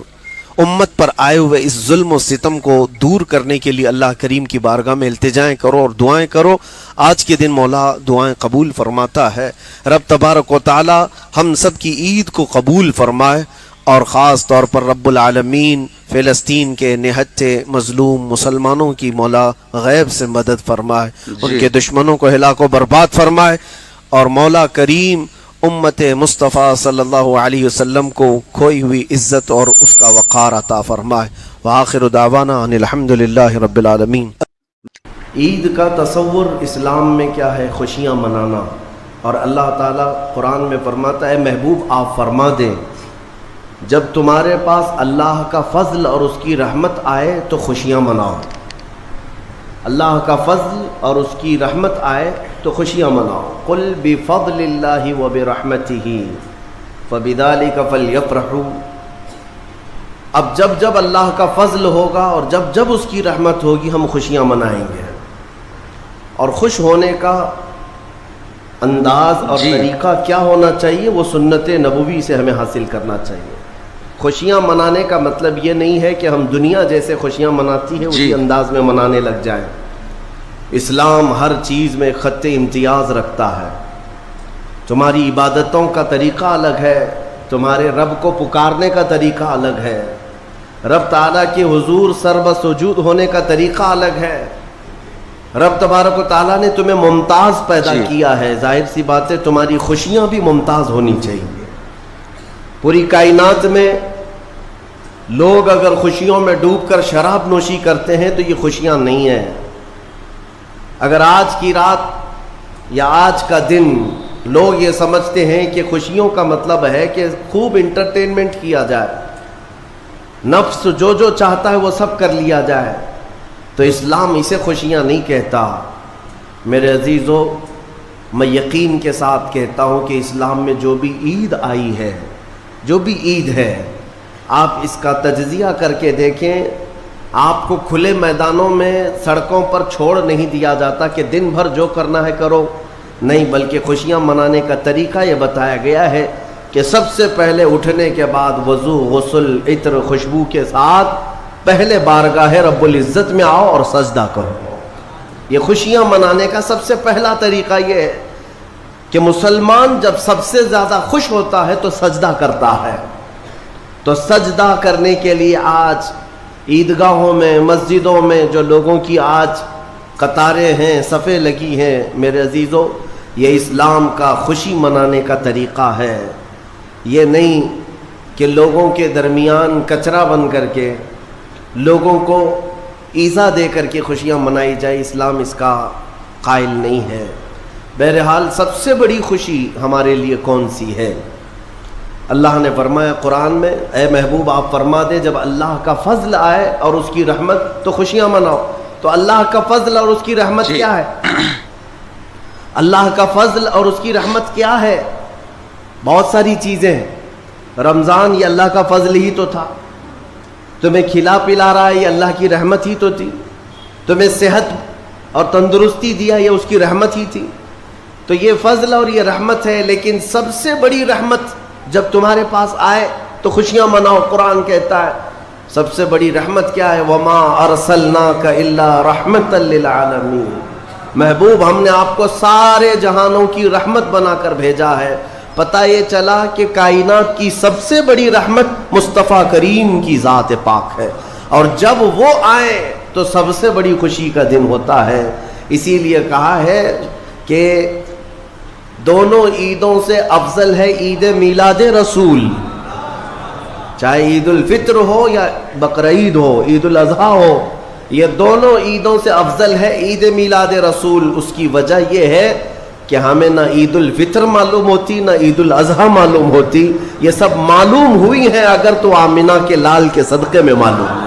امت پر آئے ہوئے اس ظلم و ستم کو دور کرنے کے لیے اللہ کریم کی بارگاہ میں التجائیں کرو اور دعائیں کرو۔ آج کے دن مولا دعائیں قبول فرماتا ہے۔ رب تبارک و تعالی ہم سب کی عید کو قبول فرمائے، اور خاص طور پر رب العالمین فلسطین کے نہتے مظلوم مسلمانوں کی مولا غیب سے مدد فرمائے، ان کے دشمنوں کو ہلاک و برباد فرمائے، اور مولا کریم امت مصطفیٰ صلی اللہ علیہ وسلم کو کھوئی ہوئی عزت اور اس کا وقار عطا فرمائے۔ وآخر دعوانا ان الحمدللہ رب العالمین۔ عید کا تصور اسلام میں کیا ہے؟ خوشیاں منانا۔ اور اللہ تعالیٰ قرآن میں فرماتا ہے محبوب آپ فرما دیں جب تمہارے پاس اللہ کا فضل اور اس کی رحمت آئے تو خوشیاں مناؤ۔ اللہ کا فضل اور اس کی رحمت آئے تو خوشیاں مناؤ۔ قل بفضل اللہ وبرحمتہ فبذلک فلیفرحوا۔ اب جب اللہ کا فضل ہوگا اور جب اس کی رحمت ہوگی ہم خوشیاں منائیں گے۔ اور خوش ہونے کا انداز اور طریقہ کیا ہونا چاہیے؟ وہ سنت نبوی سے ہمیں حاصل کرنا چاہیے۔ خوشیاں منانے کا مطلب یہ نہیں ہے کہ ہم دنیا جیسے خوشیاں مناتی ہے اسی انداز میں منانے لگ جائیں۔ اسلام ہر چیز میں خط امتیاز رکھتا ہے۔ تمہاری عبادتوں کا طریقہ الگ ہے، تمہارے رب کو پکارنے کا طریقہ الگ ہے، رب تعالیٰ کے حضور سربہ سجود ہونے کا طریقہ الگ ہے۔ رب تبارک و تعالیٰ نے تمہیں ممتاز پیدا کیا ہے، ظاہر سی بات ہے تمہاری خوشیاں بھی ممتاز ہونی چاہیے۔ پوری کائنات میں لوگ اگر خوشیوں میں ڈوب کر شراب نوشی کرتے ہیں تو یہ خوشیاں نہیں ہیں۔ اگر آج کی رات یا آج کا دن لوگ یہ سمجھتے ہیں کہ خوشیوں کا مطلب ہے کہ خوب انٹرٹینمنٹ کیا جائے، نفس جو چاہتا ہے وہ سب کر لیا جائے، تو اسلام اسے خوشیاں نہیں کہتا۔ میرے عزیزو، میں یقین کے ساتھ کہتا ہوں کہ اسلام میں جو بھی عید آئی ہے، جو بھی عید ہے، آپ اس کا تجزیہ کر کے دیکھیں۔ آپ کو کھلے میدانوں میں سڑکوں پر چھوڑ نہیں دیا جاتا کہ دن بھر جو کرنا ہے کرو، نہیں، بلکہ خوشیاں منانے کا طریقہ یہ بتایا گیا ہے کہ سب سے پہلے اٹھنے کے بعد وضو، غسل، عطر، خوشبو کے ساتھ پہلے بارگاہ رب العزت میں آؤ اور سجدہ کرو۔ یہ خوشیاں منانے کا سب سے پہلا طریقہ یہ ہے کہ مسلمان جب سب سے زیادہ خوش ہوتا ہے تو سجدہ کرتا ہے۔ تو سجدہ کرنے کے لیے آج عیدگاہوں میں مسجدوں میں جو لوگوں کی آج قطاریں ہیں صفیں لگی ہیں میرے عزیزو یہ اسلام کا خوشی منانے کا طریقہ ہے. یہ نہیں کہ لوگوں کے درمیان کچرا بن کر کے لوگوں کو ایذا دے کر کے خوشیاں منائی جائے. اسلام اس کا قائل نہیں ہے. بہرحال سب سے بڑی خوشی ہمارے لیے کون سی ہے؟ اللہ نے فرمایا قرآن میں اے محبوب آپ فرما دیں جب اللہ کا فضل آئے اور اس کی رحمت تو خوشیاں مناؤ. تو اللہ کا فضل اور اس کی رحمت کیا ہے؟ اللہ کا فضل اور اس کی رحمت کیا ہے؟ بہت ساری چیزیں ہیں. رمضان یہ اللہ کا فضل ہی تو تھا. تمہیں کھلا پلا رہا ہے یہ اللہ کی رحمت ہی تو تھی. تمہیں صحت اور تندرستی دیا یہ اس کی رحمت ہی تھی. تو یہ فضل اور یہ رحمت ہے. لیکن سب سے بڑی رحمت جب تمہارے پاس آئے تو خوشیاں مناؤ. قرآن کہتا ہے سب سے بڑی رحمت کیا ہے؟ وما ارسلناک الا رحمتا للعالمین. محبوب ہم نے آپ کو سارے جہانوں کی رحمت بنا کر بھیجا ہے. پتہ یہ چلا کہ کائنات کی سب سے بڑی رحمت مصطفیٰ کریم کی ذات پاک ہے. اور جب وہ آئے تو سب سے بڑی خوشی کا دن ہوتا ہے. اسی لیے کہا ہے کہ دونوں عیدوں سے افضل ہے عید میلاد رسول. چاہے عید الفطر ہو یا بقرعید ہو عید الاضحیٰ ہو یہ دونوں عیدوں سے افضل ہے عید میلاد رسول. اس کی وجہ یہ ہے کہ ہمیں نہ عید الفطر معلوم ہوتی نہ عید الاضحیٰ معلوم ہوتی. یہ سب معلوم ہوئی ہیں اگر تو آمنہ کے لال کے صدقے میں معلوم.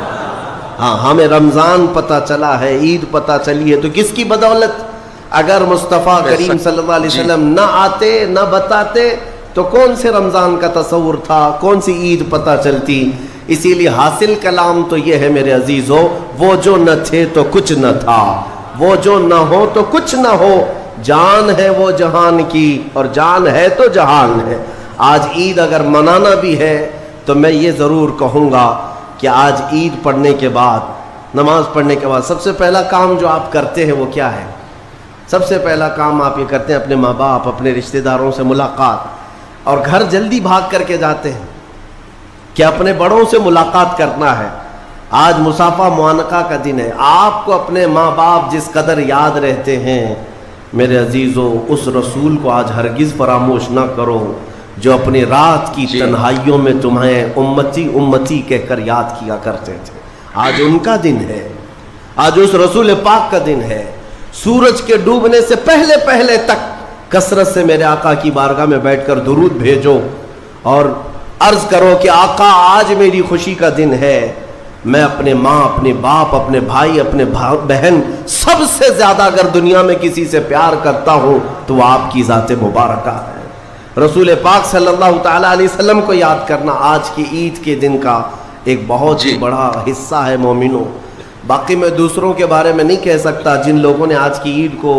ہاں ہمیں رمضان پتہ چلا ہے عید پتہ چلی ہے تو کس کی بدولت؟ اگر مصطفیٰ کریم صلی اللہ علیہ وسلم نہ آتے نہ بتاتے تو کون سے رمضان کا تصور تھا کون سی عید پتہ چلتی. اسی لیے حاصل کلام تو یہ ہے میرے عزیزو وہ جو نہ تھے تو کچھ نہ تھا وہ جو نہ ہو تو کچھ نہ ہو. جان ہے وہ جہان کی اور جان ہے تو جہان ہے. آج عید اگر منانا بھی ہے تو میں یہ ضرور کہوں گا کہ آج عید پڑھنے کے بعد نماز پڑھنے کے بعد سب سے پہلا کام جو آپ کرتے ہیں وہ کیا ہے؟ سب سے پہلا کام آپ یہ کرتے ہیں اپنے ماں باپ اپنے رشتہ داروں سے ملاقات. اور گھر جلدی بھاگ کر کے جاتے ہیں کہ اپنے بڑوں سے ملاقات کرنا ہے. آج مصافحہ معانقہ کا دن ہے. آپ کو اپنے ماں باپ جس قدر یاد رہتے ہیں میرے عزیزو اس رسول کو آج ہرگز فراموش نہ کرو جو اپنی رات کی تنہائیوں میں تمہیں امتی امتی کہہ کر یاد کیا کرتے تھے. آج ان کا دن ہے. آج اس رسول پاک کا دن ہے. سورج کے ڈوبنے سے پہلے پہلے تک کثرت سے میرے آقا کی بارگاہ میں بیٹھ کر درود بھیجو اور عرض کرو کہ آقا آج میری خوشی کا دن ہے. میں اپنے ماں اپنے باپ اپنے بھائی اپنے بہن سب سے زیادہ اگر دنیا میں کسی سے پیار کرتا ہوں تو وہ آپ کی ذات مبارکہ ہے. رسول پاک صلی اللہ تعالیٰ علیہ وسلم کو یاد کرنا آج کی عید کے دن کا ایک بہت ہی بڑا حصہ ہے مومنوں. باقی میں دوسروں کے بارے میں نہیں کہہ سکتا جن لوگوں نے آج کی عید کو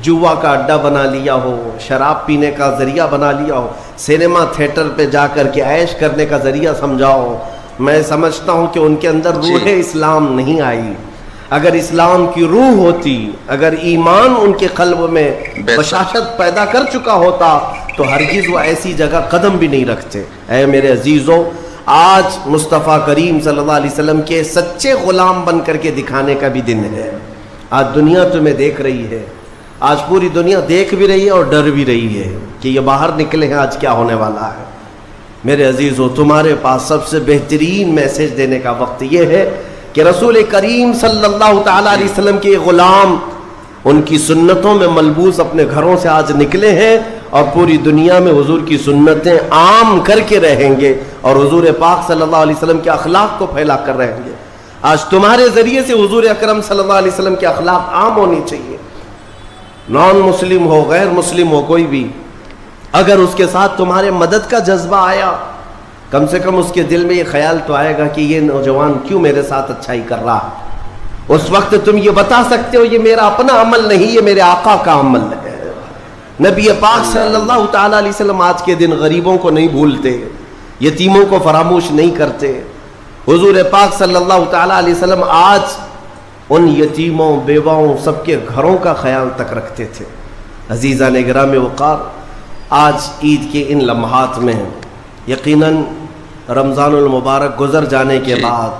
جوا کا اڈا بنا لیا ہو شراب پینے کا ذریعہ بنا لیا ہو سینما تھیٹر پہ جا کر کے عیش کرنے کا ذریعہ سمجھاؤ. میں سمجھتا ہوں کہ ان کے اندر روح اسلام نہیں آئی. اگر اسلام کی روح ہوتی اگر ایمان ان کے قلب میں بشاشت پیدا کر چکا ہوتا تو ہرگز وہ ایسی جگہ قدم بھی نہیں رکھتے. اے میرے عزیزو آج مصطفیٰ کریم صلی اللہ علیہ وسلم کے سچے غلام بن کر کے دکھانے کا بھی دن ہے. آج دنیا تمہیں دیکھ رہی ہے. آج پوری دنیا دیکھ بھی رہی ہے اور ڈر بھی رہی ہے کہ یہ باہر نکلے ہیں آج کیا ہونے والا ہے. میرے عزیزو تمہارے پاس سب سے بہترین میسج دینے کا وقت یہ ہے کہ رسول کریم صلی اللہ تعالیٰ علیہ وسلم کے غلام ان کی سنتوں میں ملبوس اپنے گھروں سے آج نکلے ہیں اور پوری دنیا میں حضور کی سنتیں عام کر کے رہیں گے اور حضور پاک صلی اللہ علیہ وسلم کے اخلاق کو پھیلا کر رہیں گے. آج تمہارے ذریعے سے حضور اکرم صلی اللہ علیہ وسلم کے اخلاق عام ہونی چاہیے. نان مسلم ہو غیر مسلم ہو کوئی بھی اگر اس کے ساتھ تمہارے مدد کا جذبہ آیا کم سے کم اس کے دل میں یہ خیال تو آئے گا کہ یہ نوجوان کیوں میرے ساتھ اچھائی کر رہا ہے. اس وقت تم یہ بتا سکتے ہو یہ میرا اپنا عمل نہیں یہ میرے آقا کا عمل ہے. نبی پاک صلی اللہ تعالیٰ علیہ وسلم آج کے دن غریبوں کو نہیں بھولتے یتیموں کو فراموش نہیں کرتے. حضور پاک صلی اللہ تعالیٰ علیہ وسلم آج ان یتیموں بیواؤں سب کے گھروں کا خیال تک رکھتے تھے. عزیزان گرامی وقار آج عید کے ان لمحات میں یقیناً رمضان المبارک گزر جانے کے بعد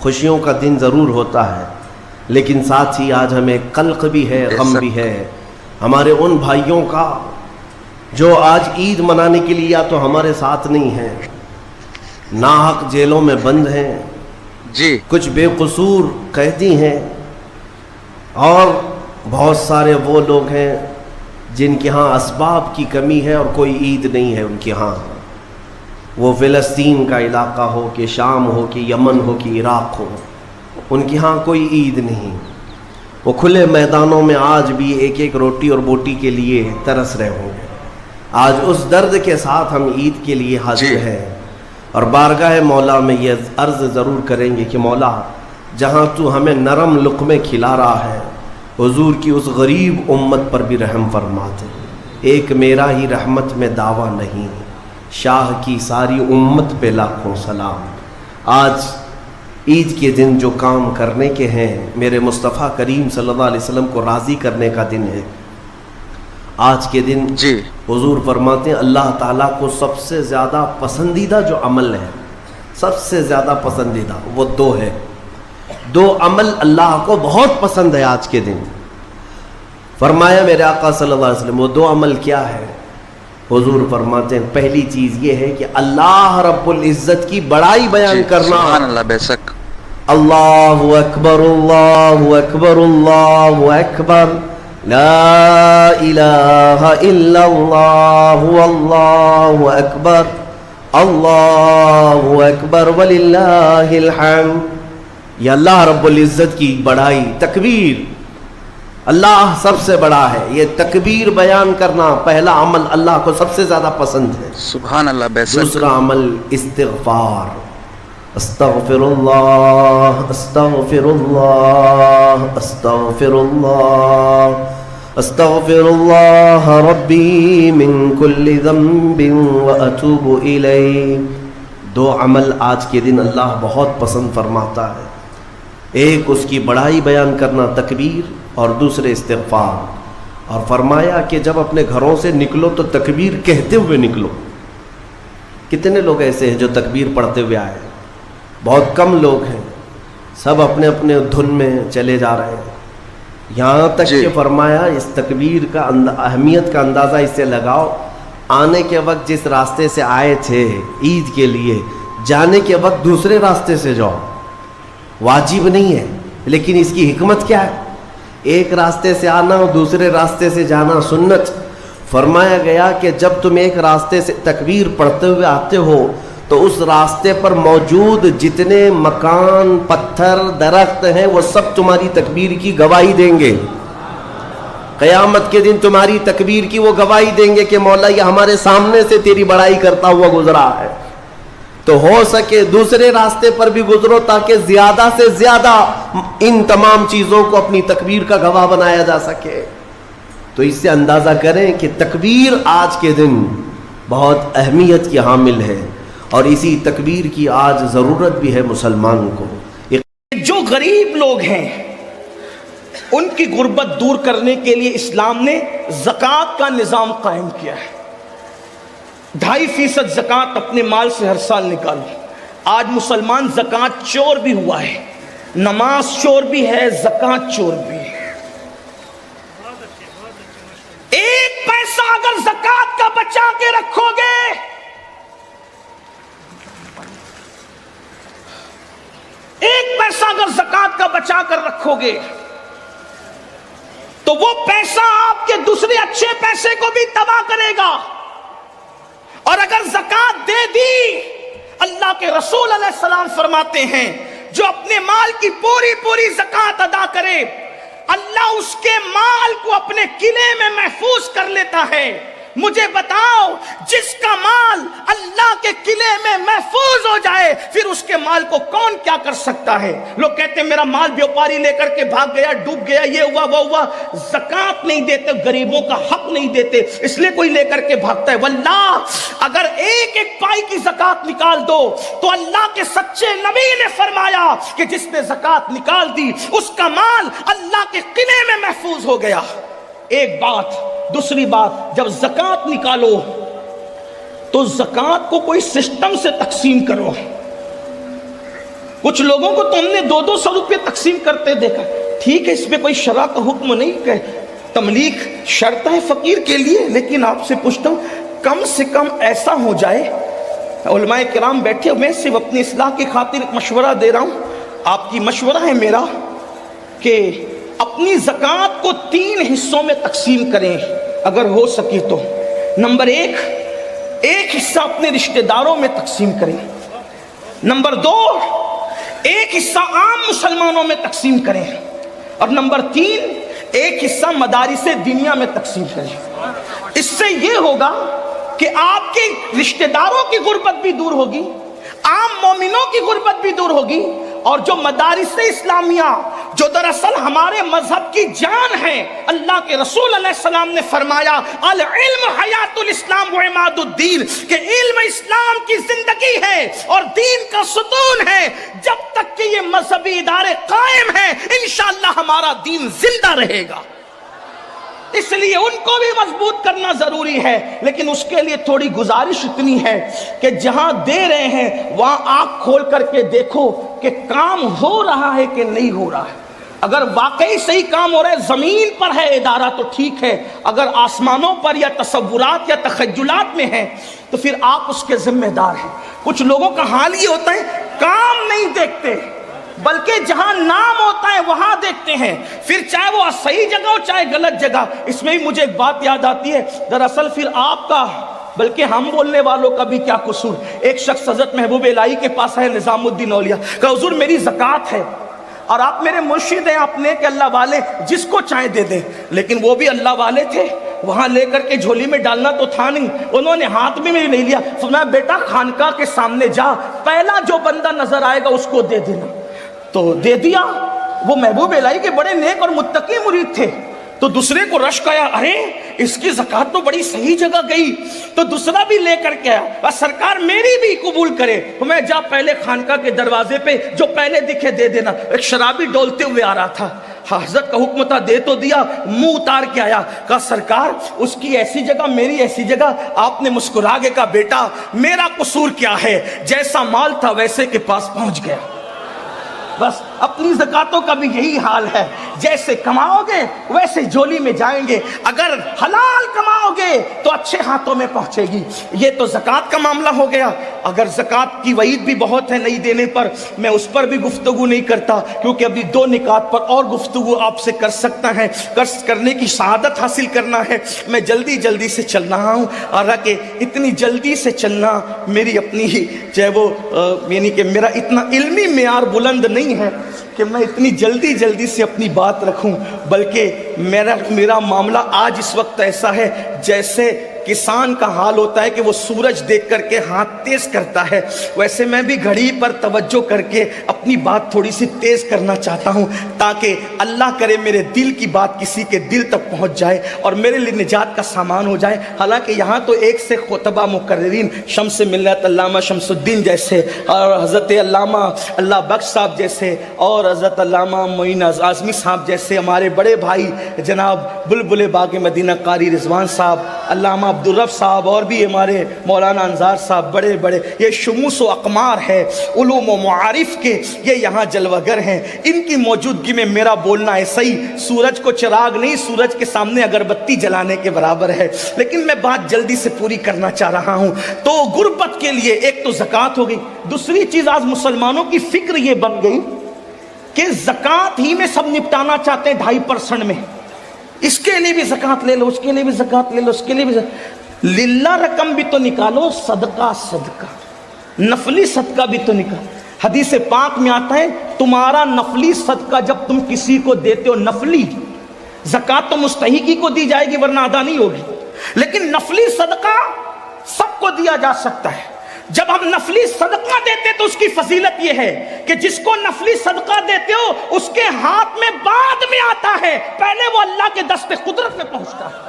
خوشیوں کا دن ضرور ہوتا ہے، لیکن ساتھ ہی آج ہمیں قلق بھی ہے، غم بھی ہے ہمارے ان بھائیوں کا جو آج عید منانے کے لیے یا تو ہمارے ساتھ نہیں ہیں، ناحق جیلوں میں بند ہیں، جی کچھ بے قصور قیدی ہیں، اور بہت سارے وہ لوگ ہیں جن کے ہاں اسباب کی کمی ہے اور کوئی عید نہیں ہے ان کے ہاں، وہ فلسطین کا علاقہ ہو کہ شام ہو کہ یمن ہو کہ عراق ہو، ان کے ہاں کوئی عید نہیں، وہ کھلے میدانوں میں آج بھی ایک ایک روٹی اور بوٹی کے لیے ترس رہے ہوں گے۔ آج اس درد کے ساتھ ہم عید کے لیے حاضر ہیں اور بارگاہ مولا میں یہ عرض ضرور کریں گے کہ مولا جہاں تو ہمیں نرم لقمے کھلا رہا ہے، حضور کی اس غریب امت پر بھی رحم فرما دے۔ ایک میرا ہی رحمت میں دعویٰ نہیں، شاہ کی ساری امت پہ لاکھوں سلام۔ آج عید کے دن جو کام کرنے کے ہیں، میرے مصطفیٰ کریم صلی اللہ علیہ وسلم کو راضی کرنے کا دن ہے۔ آج کے دن جی حضور فرماتے ہیں اللہ تعالیٰ کو سب سے زیادہ پسندیدہ جو عمل ہے، سب سے زیادہ پسندیدہ وہ دو ہے، دو عمل اللہ کو بہت پسند ہے آج کے دن۔ فرمایا میرے آقا صلی اللہ علیہ وسلم وہ دو عمل کیا ہے؟ حضور فرماتے ہیں پہلی چیز یہ ہے کہ اللہ رب العزت کی بڑائی بیان کرنا۔ سبحان اللہ، بے شک۔ اللہ اکبر اللہ اکبر اللہ اکبر، لا الہ الا اللہ واللہ اکبر، اللہ اکبر وللہ الحمد۔ یہ اللہ رب العزت کی بڑائی، تکبیر، اللہ سب سے بڑا ہے، یہ تکبیر بیان کرنا پہلا عمل اللہ کو سب سے زیادہ پسند ہے۔ سبحان اللہ، بے شک۔ دوسرا عمل استغفار، استغفر اللہ استغفر اللہ استغفر اللہ استغفر اللہ ربی من کل ذنب واتوب الیہ۔ دو عمل آج کے دن اللہ بہت پسند فرماتا ہے، ایک اس کی بڑائی بیان کرنا تکبیر اور دوسرے استغفار، اور فرمایا کہ جب اپنے گھروں سے نکلو تو تکبیر کہتے ہوئے نکلو۔ کتنے لوگ ایسے ہیں جو تکبیر پڑھتے ہوئے آئے؟ بہت کم لوگ ہیں، سب اپنے اپنے دھن میں چلے جا رہے ہیں۔ یہاں تک کہ فرمایا اس تکبیر کا اہمیت کا اندازہ اس سے لگاؤ، آنے کے وقت جس راستے سے آئے تھے عید کے لیے، جانے کے وقت دوسرے راستے سے جاؤ، واجب نہیں ہے، لیکن اس کی حکمت کیا ہے؟ ایک راستے سے آنا اور دوسرے راستے سے جانا سنت۔ فرمایا گیا کہ جب تم ایک راستے سے تکبیر پڑھتے ہوئے آتے ہو تو اس راستے پر موجود جتنے مکان، پتھر، درخت ہیں وہ سب تمہاری تکبیر کی گواہی دیں گے۔ قیامت کے دن تمہاری تکبیر کی وہ گواہی دیں گے کہ مولا یہ ہمارے سامنے سے تیری بڑائی کرتا ہوا گزرا ہے۔ تو ہو سکے دوسرے راستے پر بھی گزرو تاکہ زیادہ سے زیادہ ان تمام چیزوں کو اپنی تکبیر کا گواہ بنایا جا سکے۔ تو اس سے اندازہ کریں کہ تکبیر آج کے دن بہت اہمیت کی حامل ہے، اور اسی تکبیر کی آج ضرورت بھی ہے مسلمان کو۔ جو غریب لوگ ہیں ان کی غربت دور کرنے کے لیے اسلام نے زکوٰۃ کا نظام قائم کیا ہے۔ 2.5% زکوٰۃ اپنے مال سے ہر سال نکالو۔ آج مسلمان زکوٰۃ چور بھی ہوا ہے، نماز چور بھی ہے، زکوٰۃ چور بھی ہے۔ ایک پیسہ اگر زکوٰۃ کا بچا کے رکھو گے، ایک پیسہ اگر زکوٰۃ کا بچا کر رکھو گے تو وہ پیسہ آپ کے دوسرے اچھے پیسے کو بھی تباہ کرے گا۔ اور اگر زکوٰۃ دے دی، اللہ کے رسول علیہ السلام فرماتے ہیں جو اپنے مال کی پوری پوری زکوٰۃ ادا کرے، اللہ اس کے مال کو اپنے قلعے میں محفوظ کر لیتا ہے۔ مجھے بتاؤ، جس کا مال اللہ کے قلعے میں محفوظ ہو جائے پھر اس کے مال کو کون کیا کر سکتا ہے؟ لوگ کہتے ہیں میرا مال بیوپاری لے کر کے بھاگ گیا، ڈوب گیا، یہ ہوا وہ ہوا۔ زکوٰۃ نہیں دیتے، غریبوں کا حق نہیں دیتے، اس لیے کوئی لے کر کے بھاگتا ہے۔ واللہ اگر ایک ایک پائی کی زکوٰۃ نکال دو تو اللہ کے سچے نبی نے فرمایا کہ جس نے زکوٰۃ نکال دی اس کا مال اللہ کے قلعے میں محفوظ ہو گیا۔ ایک بات۔ دوسری بات، جب زکوٰۃ نکالو تو زکات کو کوئی سسٹم سے تقسیم کرو. کچھ لوگوں کو تو ہم نے 200 روپے تقسیم کرتے دیکھا. ٹھیک ہے، اس میں کوئی شرع کا حکم نہیں کہ تملیک شرط ہے فقیر کے لیے، لیکن آپ سے پوچھتا ہوں کم سے کم ایسا ہو جائے. علماء کرام بیٹھے، میں صرف اپنی اصلاح کی خاطر مشورہ دے رہا ہوں، آپ کی مشورہ ہے میرا کہ اپنی زکوٰۃ کو 3 حصوں میں تقسیم کریں اگر ہو سکے تو. نمبر 1، ایک حصہ اپنے رشتہ داروں میں تقسیم کریں. نمبر 2، ایک حصہ عام مسلمانوں میں تقسیم کریں. اور نمبر 3، ایک حصہ مدارس دینیا میں تقسیم کریں. اس سے یہ ہوگا کہ آپ کے رشتہ داروں کی غربت بھی دور ہوگی، عام مومنوں کی غربت بھی دور ہوگی، اور جو مدارس اسلامیہ جو دراصل ہمارے مذہب کی جان ہے، اللہ کے رسول علیہ السلام نے فرمایا العلم حیات الاسلام و عماد الدین، کہ علم اسلام کی زندگی ہے اور دین کا ستون ہے. جب تک کہ یہ مذہبی ادارے قائم ہیں انشاءاللہ ہمارا دین زندہ رہے گا. اس لیے ان کو بھی مضبوط کرنا ضروری ہے، لیکن اس کے لیے تھوڑی گزارش اتنی ہے کہ جہاں دے رہے ہیں وہاں آنکھ کھول کر کے دیکھو کہ کام ہو رہا ہے کہ نہیں ہو رہا ہے. اگر واقعی صحیح کام ہو رہا ہے، زمین پر ہے ادارہ تو ٹھیک ہے، اگر آسمانوں پر یا تصورات یا تخیلات میں ہے تو پھر آپ اس کے ذمہ دار ہیں. کچھ لوگوں کا حال یہ ہوتا ہے کام نہیں دیکھتے بلکہ جہاں نام ہوتا ہے وہاں دیکھتے ہیں، پھر چاہے وہ صحیح جگہ ہو چاہے غلط جگہ. اس میں بھی مجھے ایک بات یاد آتی ہے، دراصل پھر آپ کا بلکہ ہم بولنے والوں کا بھی کیا قصور. ایک شخص حضرت محبوب الہی کے پاس ہے نظام الدین اولیاء، کہ حضور میری زکوٰۃ ہے اور آپ میرے مرشد ہیں، آپ نیک اللہ والے، جس کو چاہے دے دیں. لیکن وہ بھی اللہ والے تھے، وہاں لے کر کے جھولی میں ڈالنا تو تھا نہیں، انہوں نے ہاتھ میں نہیں لیا. فرمایا بیٹا خانقاہ کے سامنے جا، پہلا جو بندہ نظر آئے گا اس کو دے دینا. تو دے دیا. وہ محبوب الہی کے بڑے نیک اور متقی مرید تھے. تو دوسرے کو رشک آیا، ارے اس کی زکوٰۃ تو بڑی صحیح جگہ گئی. تو دوسرا بھی لے کر کے آیا، بس سرکار میری بھی قبول کرے. میں جا پہلے خانقاہ کے دروازے پہ جو پہلے دکھے دے دینا. ایک شرابی ڈولتے ہوئے آ رہا تھا، حضرت کا حکم تھا دے تو دیا، منہ اتار کے آیا. کہا سرکار اس کی ایسی جگہ میری ایسی جگہ. آپ نے مسکرا کے کہا بیٹا میرا قصور کیا ہے، جیسا مال تھا ویسے کے پاس پہنچ گیا. بس اپنی زکاتوں کا بھی یہی حال ہے، جیسے کماؤ گے ویسے جولی میں جائیں گے. اگر حلال کماؤ گے تو اچھے ہاتھوں میں پہنچے گی. یہ تو زکات کا معاملہ ہو گیا. اگر زکات کی وعید بھی بہت ہے نہیں دینے پر، میں اس پر بھی گفتگو نہیں کرتا کیونکہ ابھی 2 نکات پر اور گفتگو آپ سے کر سکتا ہے، کرنے کی سعادت حاصل کرنا ہے. میں جلدی سے چل رہا ہوں، حالانکہ اتنی جلدی سے چلنا میری اپنی ہی چاہے وہ یعنی کہ میرا اتنا علمی معیار بلند نہیں ہے کہ میں اتنی جلدی سے اپنی بات رکھوں، بلکہ میرا معاملہ آج اس وقت ایسا ہے جیسے کسان کا حال ہوتا ہے کہ وہ سورج دیکھ کر کے ہاتھ تیز کرتا ہے، ویسے میں بھی گھڑی پر توجہ کر کے اپنی بات تھوڑی سی تیز کرنا چاہتا ہوں تاکہ اللہ کرے میرے دل کی بات کسی کے دل تک پہنچ جائے اور میرے لیے نجات کا سامان ہو جائے. حالانکہ یہاں تو ایک سے خطبہ مقررین شمس ملت علامہ شمس الدین جیسے اور حضرت علامہ اللہ بخش صاحب جیسے اور حضرت علامہ معین اعظمی صاحب جیسے ہمارے بڑے بھائی جناب بلبل باغ مدینہ قاری رضوان صاحب، علامہ عبدالرب صاحب اور بھی ہمارے مولانا انصار صاحب بڑے یہ شموس و اقمار ہے علوم و معارف کے، یہ یہاں جلوہ گر ہیں. ان کی موجودگی میں میرا بولنا ایسا ہی سورج کو چراغ نہیں، سورج کے سامنے اگربتی جلانے کے برابر ہے. لیکن میں بات جلدی سے پوری کرنا چاہ رہا ہوں. تو غربت کے لیے ایک تو زکوٰۃ ہو گئی. دوسری چیز آج مسلمانوں کی فکر یہ بن گئی کہ زکوٰۃ ہی میں سب نپٹانا چاہتے ہیں 2.5% میں. اس کے لیے بھی زکوٰۃ لے لو، اس کے لیے بھی زکوٰۃ لے لو، اس کے لیے بھی للہ رقم بھی تو نکالو، صدقہ نفلی صدقہ بھی تو نکالو. حدیث پاک میں آتا ہے تمہارا نفلی صدقہ جب تم کسی کو دیتے ہو، نفلی زکوٰۃ تو مستحقی کو دی جائے گی ورنہ ادا نہیں ہوگی، لیکن نفلی صدقہ سب کو دیا جا سکتا ہے. جب ہم نفلی صدقہ دیتے تو اس کی فضیلت یہ ہے کہ جس کو نفلی صدقہ دیتے ہو اس کے ہاتھ میں بعد میں آتا ہے، پہلے وہ اللہ کے دست قدرت میں پہنچتا ہے.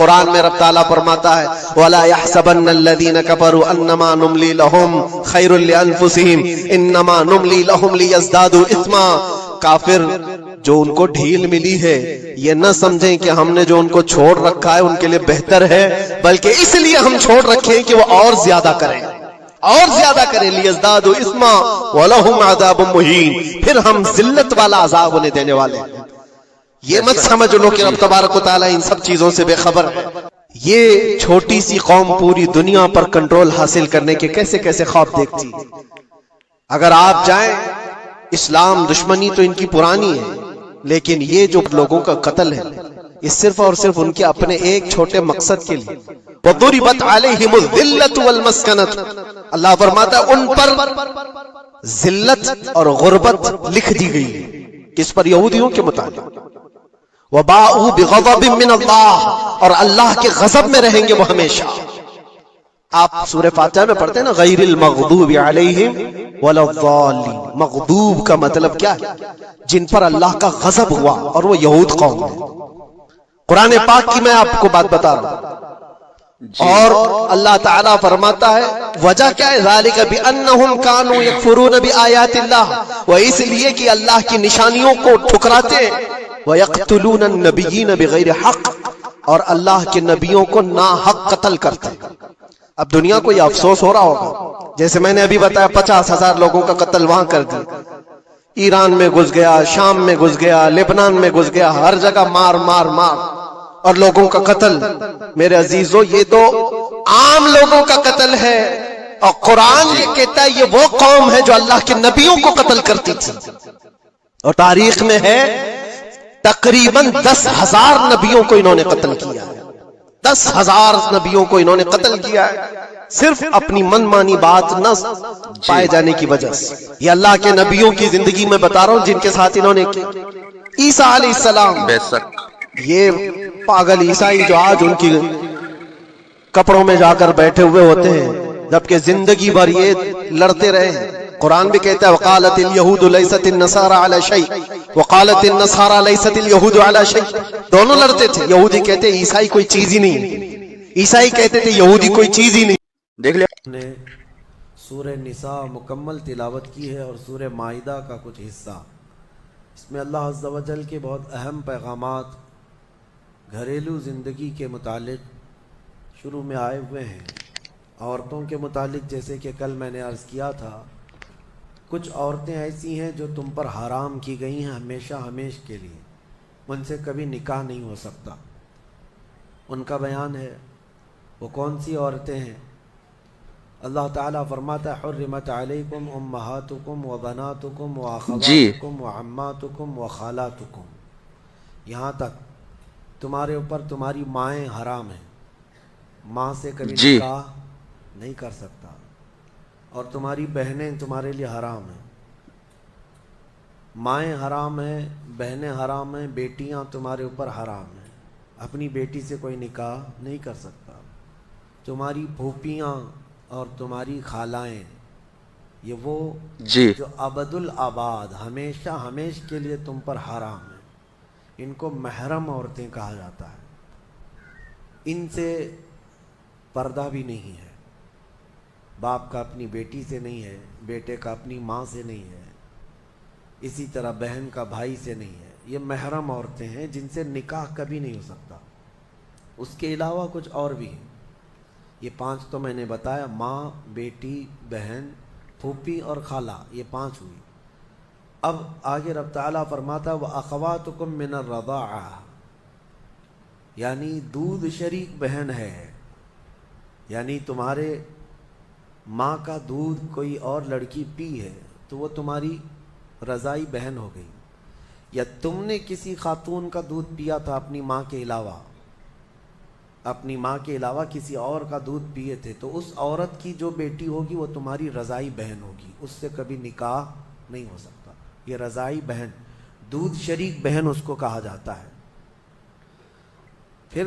قرآن میں رب تعالیٰ فرماتا ہے وَلَا يَحْسَبَنَّ الَّذِينَ كَفَرُوا أَنَّمَا نُمْلِي لَهُمْ خَيْرٌ لِأَنفُسِهِمْ إِنَّمَا نُمْلِي لَهُمْ لِيَزْدَادُوا إِثْمًا. کافر جو ان کو ڈھیل ملی ہے یہ نہ سمجھیں کہ ہم نے جو ان کو چھوڑ رکھا ہے ان کے لیے بہتر ہے، بلکہ اس لیے ہم چھوڑ رکھیں کہ وہ اور زیادہ کریں، اور زیادہ کریں. لِيَزْدَادُوا إِثْمًا وَلَهُمْ عَذَابٌ مُهِينٌ. پھر ہم ذلت والا عذاب انہیں دینے والے ہیں. یہ مت سمجھ لو کہ رب تبارک و تعالیٰ ان سب چیزوں سے بے خبر ہے. یہ چھوٹی سی قوم پوری دنیا پر کنٹرول حاصل کرنے کے کیسے کیسے خواب دیکھتی. اگر آپ جائیں، اسلام دشمنی تو ان کی پرانی ہے، لیکن یہ جو لوگوں کا قتل ہے یہ صرف اور صرف ان کے اپنے ایک چھوٹے مقصد کے لیے. وَضُرِبَتْ عَلَيْهِمُ الذِّلَّةُ وَالْمَسْكَنَةُ. اللہ فرماتا ہے ان پر ذلت اور غربت لکھ دی گئی. کس پر؟ یہودیوں کے متعلق. وَبَاءُوا بِغَضَبٍ مِّنَ اللَّهِ. اور اللہ کے غضب میں رہیں گے وہ ہمیشہ. آپ سورہ فاتحہ میں پڑھتے ہیں نا غیر المغضوب علیہم ولا الضالین. مغضوب کا مطلب کیا ہے؟ جن پر اللہ کا غضب ہوا، اور وہ یہود قوم ہے. قرآن پاک کی میں آپ کو بات بتا رہا ہوں. اور اللہ تعالیٰ فرماتا ہے وجہ کیا ہے؟ ذالک بانہم کانوا یکفرون بآیات اللہ. وہ اس لیے کہ اللہ کی نشانیوں کو ٹھکراتے ہیں. وَيَقْتُلُونَ النَّبِيِّينَ بِغَيْرِ حَقٍّ. اور اللہ کے نبیوں کو ناحق قتل کرتے ہیں. اب دنیا کو یہ افسوس ہو رہا ہوگا، جیسے میں نے ابھی بتایا 50,000 لوگوں کا قتل وہاں کر دیا. ایران میں گھس گیا، شام میں گھس گیا، لبنان میں گھس گیا، ہر جگہ مار مار مار اور لوگوں کا قتل. میرے عزیزو یہ تو عام لوگوں کا قتل ہے، اور قرآن یہ کہتا ہے یہ وہ قوم ہے جو اللہ کے نبیوں کو قتل کرتی تھی. اور تاریخ میں ہے تقریباً 10,000 نبیوں کو انہوں نے قتل کیا ہے. 10,000 نبیوں کو انہوں نے قتل کیا ہے، صرف اپنی من مانی بات نہ پائے جانے کی وجہ سے. یہ اللہ کے نبیوں کی زندگی میں بتا رہا ہوں جن کے ساتھ انہوں نے کیا. عیسیٰ علیہ السلام، بے شک. یہ پاگل عیسائی جو آج ان کی کپڑوں میں جا کر بیٹھے ہوئے ہوتے ہیں، جبکہ زندگی بھر یہ لڑتے رہے ہیں. قرآن بھی کہتا ہے وقالت اليہود لیست النصارى علی شیء وقالت النصارى لیست اليہود علی شیء. دونوں لڑتے تھے. یہودی کہتے عیسائی کوئی چیز ہی نہیں، عیسائی کہتے تھے یہودی کوئی چیز ہی نہیں. دیکھ لیا نے سورہ نساء مکمل تلاوت کی ہے اور سورہ مائدہ کا کچھ حصہ. اس میں اللہ عز و جل کے بہت اہم پیغامات گھریلو زندگی کے متعلق شروع میں آئے ہوئے ہیں. عورتوں کے متعلق جیسے کہ کل میں نے عرض کیا تھا، کچھ عورتیں ایسی ہیں جو تم پر حرام کی گئی ہیں ہمیشہ ہمیش کے لیے، ان سے کبھی نکاح نہیں ہو سکتا. ان کا بیان ہے. وہ کون سی عورتیں ہیں؟ اللہ تعالیٰ فرماتا ہے حرمت علیکم امہاتکم و بناتکم و اخواتکم و عماتکم و خالاتکم. یہاں تک تمہارے اوپر تمہاری مائیں حرام ہیں، ماں سے کبھی نکاح نہیں کر سکتا. اور تمہاری بہنیں تمہارے لیے حرام ہیں. مائیں حرام ہیں، بہنیں حرام ہیں، بیٹیاں تمہارے اوپر حرام ہیں. اپنی بیٹی سے کوئی نکاح نہیں کر سکتا. تمہاری پھوپھیاں اور تمہاری خالائیں یہ وہ جو ابد الآباد ہمیشہ ہمیش کے لیے تم پر حرام ہیں. ان کو محرم عورتیں کہا جاتا ہے. ان سے پردہ بھی نہیں ہے. باپ کا اپنی بیٹی سے نہیں ہے، بیٹے کا اپنی ماں سے نہیں ہے، اسی طرح بہن کا بھائی سے نہیں ہے. یہ محرم عورتیں ہیں جن سے نکاح کبھی نہیں ہو سکتا. اس کے علاوہ کچھ اور بھی ہیں. یہ 5 تو میں نے بتایا، ماں، بیٹی، بہن، پھوپھی اور خالہ، یہ 5 ہوئی. اب آگے رب تعالیٰ فرماتا وَأَخَوَاتُكُم مِّنَ الرَّضَاعَةِ، یعنی دودھ شریک بہن ہے. یعنی تمہارے ماں کا دودھ کوئی اور لڑکی پی ہے تو وہ تمہاری رضائی بہن ہو گئی. یا تم نے کسی خاتون کا دودھ پیا تھا اپنی ماں کے علاوہ، اپنی ماں کے علاوہ کسی اور کا دودھ پیے تھے، تو اس عورت کی جو بیٹی ہوگی وہ تمہاری رضائی بہن ہوگی. اس سے کبھی نکاح نہیں ہو سکتا. یہ رضائی بہن، دودھ شریک بہن اس کو کہا جاتا ہے. پھر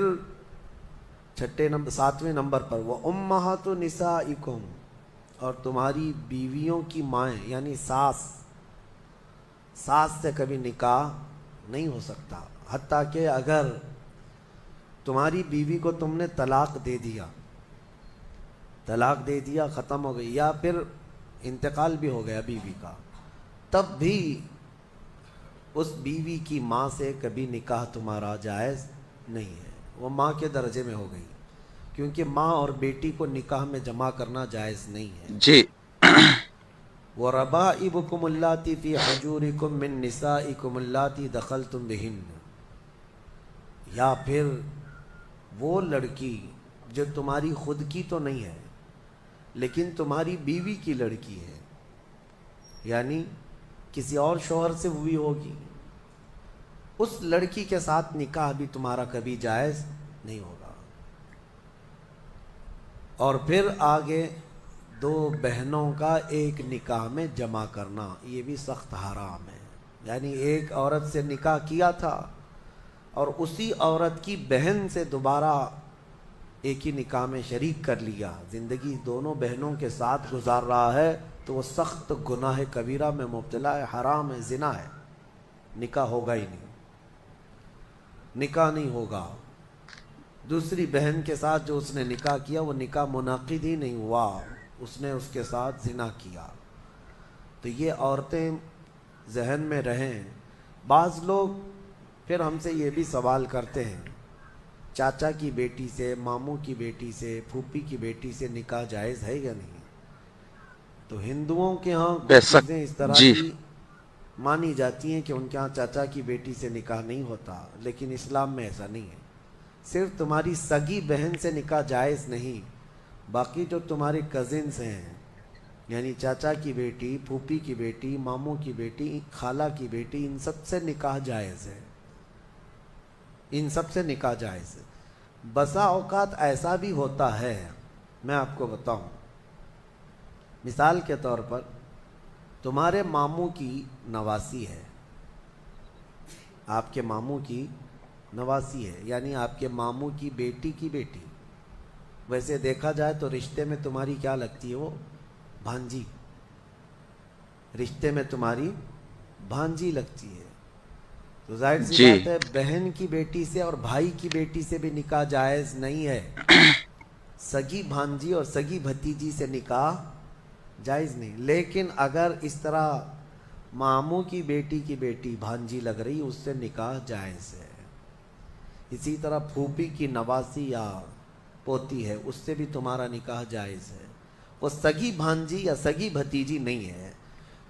7ویں نمبر پر وَأُمَّهَاتُ نِسَائِكُمْ، اور تمہاری بیویوں کی مائیں یعنی ساس سے کبھی نکاح نہیں ہو سکتا. حتیٰ کہ اگر تمہاری بیوی کو تم نے طلاق دے دیا ختم ہو گئی، یا پھر انتقال بھی ہو گیا بیوی کا، تب بھی اس بیوی کی ماں سے کبھی نکاح تمہارا جائز نہیں ہے، وہ ماں کے درجے میں ہو گئی، کیونکہ ماں اور بیٹی کو نکاح میں جمع کرنا جائز نہیں ہے۔ جی وَرَبَائِبُكُمُ اللَّاتِي فِي حُجُورِكُم مِّن نِّسَائِكُمُ اللَّاتِي دَخَلْتُم بِهِنَّ، یا پھر وہ لڑکی جو تمہاری خود کی تو نہیں ہے لیکن تمہاری بیوی کی لڑکی ہے، یعنی کسی اور شوہر سے ہوئی ہوگی، اس لڑکی کے ساتھ نکاح بھی تمہارا کبھی جائز نہیں ہوگا۔ اور پھر آگے دو بہنوں کا ایک نکاح میں جمع کرنا، یہ بھی سخت حرام ہے، یعنی ایک عورت سے نکاح کیا تھا اور اسی عورت کی بہن سے دوبارہ ایک ہی نکاح میں شریک کر لیا، زندگی دونوں بہنوں کے ساتھ گزار رہا ہے، تو وہ سخت گناہ کبیرہ میں مبتلا ہے، حرام ہے، زنا ہے، نکاح ہوگا ہی نہیں، نکاح نہیں ہوگا۔ دوسری بہن کے ساتھ جو اس نے نکاح کیا وہ نکاح منعقد ہی نہیں ہوا، اس نے اس کے ساتھ زنا کیا۔ تو یہ عورتیں ذہن میں رہیں۔ بعض لوگ پھر ہم سے یہ بھی سوال کرتے ہیں، چاچا کی بیٹی سے، ماموں کی بیٹی سے، پھوپھی کی بیٹی سے نکاح جائز ہے یا نہیں؟ تو ہندوؤں کے ہاں بے کچھ شک، چیزیں اس طرح جی کی مانی جاتی ہیں کہ ان کے ہاں چاچا کی بیٹی سے نکاح نہیں ہوتا، لیکن اسلام میں ایسا نہیں ہے۔ صرف تمہاری سگی بہن سے نکاح جائز نہیں، باقی جو تمہارے کزنس ہیں، یعنی چاچا کی بیٹی، پھوپھی کی بیٹی، ماموں کی بیٹی، خالہ کی بیٹی، ان سب سے نکاح جائز ہے، ان سب سے نکاح جائز ہے۔ بسا اوقات ایسا بھی ہوتا ہے، میں آپ کو بتاؤں، مثال کے طور پر تمہارے ماموں کی نواسی ہے، آپ کے ماموں کی نواسی ہے، یعنی آپ کے ماموں کی بیٹی، ویسے دیکھا جائے تو رشتے میں تمہاری کیا لگتی ہے؟ وہ بھانجی، رشتے میں تمہاری بھانجی لگتی ہے۔ تو ظاہر سی جی بات ہے بہن کی بیٹی سے اور بھائی کی بیٹی سے بھی نکاح جائز نہیں ہے، سگی بھانجی اور سگی بھتیجی سے نکاح جائز نہیں۔ لیکن اگر اس طرح ماموں کی بیٹی بھانجی لگ رہی، اس سے نکاح جائز ہے۔ اسی طرح پھوپھی کی نواسی یا پوتی ہے، اس سے بھی تمہارا نکاح جائز ہے، وہ سگی بھانجی یا سگی بھتیجی نہیں ہے۔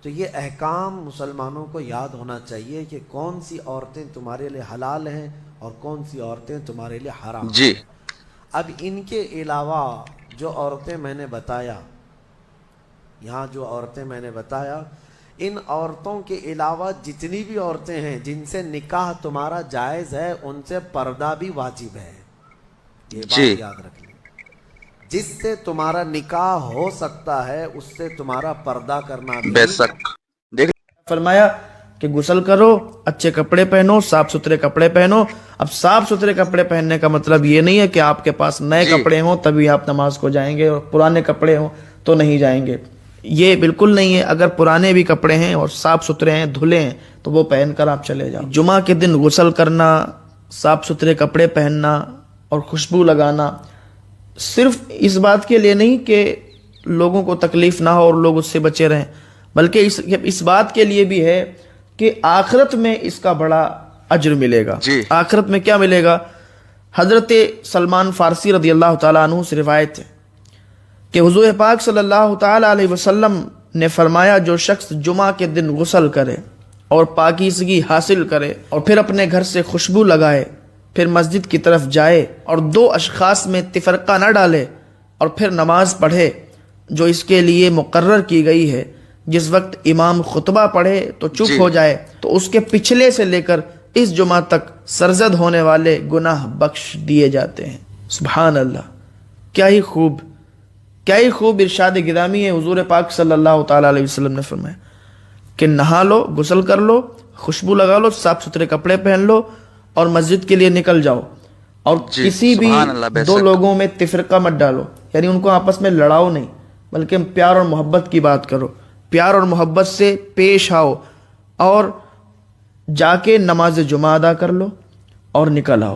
تو یہ احکام مسلمانوں کو یاد ہونا چاہیے کہ کون سی عورتیں تمہارے لیے حلال ہیں اور کون سی عورتیں تمہارے لیے حرام جی ہیں۔ اب ان کے علاوہ جو عورتیں میں نے بتایا، یہاں جو عورتیں میں نے بتایا، ان عورتوں کے علاوہ جتنی بھی عورتیں ہیں جن سے نکاح تمہارا جائز ہے، ان سے پردہ بھی واجب ہے، یہ جی بات یاد رکھ لیں۔ جس سے تمہارا نکاح ہو سکتا ہے اس سے تمہارا پردہ کرنا بھی بے شک، دیکھ فرمایا کہ غسل کرو، اچھے کپڑے پہنو، صاف ستھرے کپڑے پہنو۔ اب صاف ستھرے کپڑے پہننے کا مطلب یہ نہیں ہے کہ آپ کے پاس نئے کپڑے ہوں تبھی آپ نماز کو جائیں گے اور پرانے کپڑے ہوں تو نہیں جائیں گے، یہ بالکل نہیں ہے۔ اگر پرانے بھی کپڑے ہیں اور صاف ستھرے ہیں، دھلے ہیں، تو وہ پہن کر آپ چلے جاؤ۔ جمعہ کے دن غسل کرنا، صاف ستھرے کپڑے پہننا اور خوشبو لگانا صرف اس بات کے لیے نہیں کہ لوگوں کو تکلیف نہ ہو اور لوگ اس سے بچے رہیں، بلکہ اس بات کے لیے بھی ہے کہ آخرت میں اس کا بڑا اجر ملے گا۔ جی آخرت میں کیا ملے گا؟ حضرت سلمان فارسی رضی اللہ تعالیٰ عنہ سے روایت ہے کہ حضور پاک صلی اللہ تعالیٰ علیہ وسلم نے فرمایا، جو شخص جمعہ کے دن غسل کرے اور پاکیزگی حاصل کرے اور پھر اپنے گھر سے خوشبو لگائے، پھر مسجد کی طرف جائے اور دو اشخاص میں تفرقہ نہ ڈالے اور پھر نماز پڑھے جو اس کے لیے مقرر کی گئی ہے، جس وقت امام خطبہ پڑھے تو چپ ہو جائے، تو اس کے پچھلے سے لے کر اس جمعہ تک سرزد ہونے والے گناہ بخش دیے جاتے ہیں۔ سبحان اللہ، کیا ہی خوب ارشاد گرامی ہے۔ حضور پاک صلی اللہ تعالیٰ علیہ وسلم نے فرمایا کہ نہا لو، غسل کر لو، خوشبو لگا لو، صاف ستھرے کپڑے پہن لو اور مسجد کے لیے نکل جاؤ، اور کسی بھی سبحان اللہ، بے دو شک۔ لوگوں میں تفرقہ مت ڈالو، یعنی ان کو آپس میں لڑاؤ نہیں، بلکہ پیار اور محبت کی بات کرو، پیار اور محبت سے پیش آؤ اور جا کے نماز جمعہ ادا کر لو اور نکل آؤ۔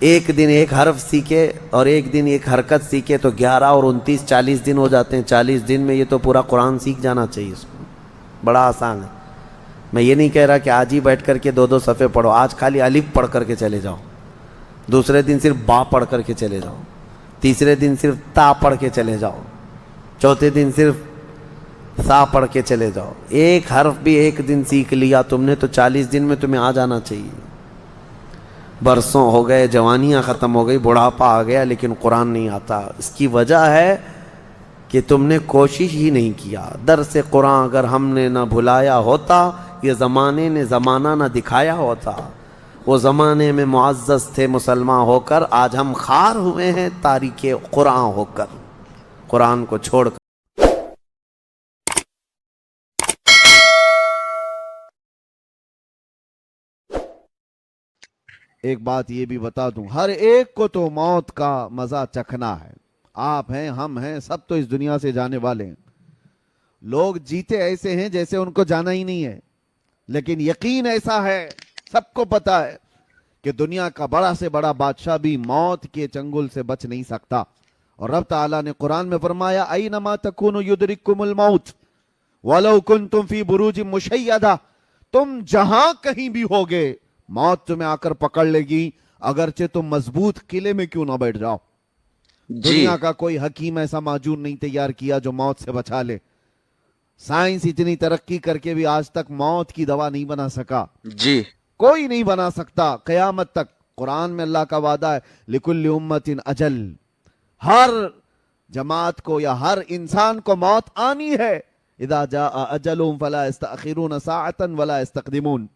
ایک دن ایک حرف سیکھے اور ایک دن ایک حرکت سیکھے تو 11 اور 29 40 دن ہو جاتے ہیں. 40 دن میں یہ تو پورا قرآن سیکھ جانا چاہیے اس کو. بڑا آسان ہے. میں یہ نہیں کہہ رہا کہ آج ہی بیٹھ کر کے 2 صفحے پڑھو. آج خالی الف پڑھ کر کے چلے جاؤ, دوسرے دن صرف با پڑھ کر کے چلے جاؤ, تیسرے دن صرف تا پڑھ کے چلے جاؤ, چوتھے دن صرف سا پڑھ کے چلے جاؤ. ایک حرف بھی ایک دن سیکھ لیا تم نے تو 40 دن میں تمہیں آ جانا چاہیے. برسوں ہو گئے, جوانیاں ختم ہو گئی, بڑھاپا آ گیا, لیکن قرآن نہیں آتا. اس کی وجہ ہے کہ تم نے کوشش ہی نہیں کیا. درس قرآن اگر ہم نے نہ بھلایا ہوتا, یہ زمانے نے زمانہ نہ دکھایا ہوتا. وہ زمانے میں معزز تھے مسلمان ہو کر, آج ہم خار ہوئے ہیں تاریک قرآن ہو کر, قرآن کو چھوڑ کر. ایک بات یہ بھی بتا دوں, ہر ایک کو تو موت کا مزہ چکھنا ہے. آپ ہیں, ہم ہیں, سب تو اس دنیا سے جانے والے ہیں. لوگ جیتے ایسے ہیں جیسے ان کو جانا ہی نہیں ہے, لیکن یقین ایسا ہے, سب کو پتا ہے کہ دنیا کا بڑا سے بڑا بادشاہ بھی موت کے چنگل سے بچ نہیں سکتا. اور رب تعالیٰ نے قرآن میں فرمایا اینما تکونوا یدرککم الموت ولو کنتم فی بروج مشیدہ, تم جہاں کہیں بھی ہوگے موت تمہیں آ کر پکڑ لے گی, اگرچہ تم مضبوط قلعے میں کیوں نہ بیٹھ جاؤ. دنیا کا کوئی حکیم ایسا معجون نہیں تیار کیا جو موت سے بچا لے. سائنس اتنی ترقی کر کے بھی آج تک موت کی دوا نہیں بنا سکا. جی کوئی نہیں بنا سکتا قیامت تک. قرآن میں اللہ کا وعدہ ہے لکل امت اجل, ہر جماعت کو یا ہر انسان کو موت آنی ہے. اذا جاء اجلهم فلا يستأخرون ساعة ولا يستقدمون.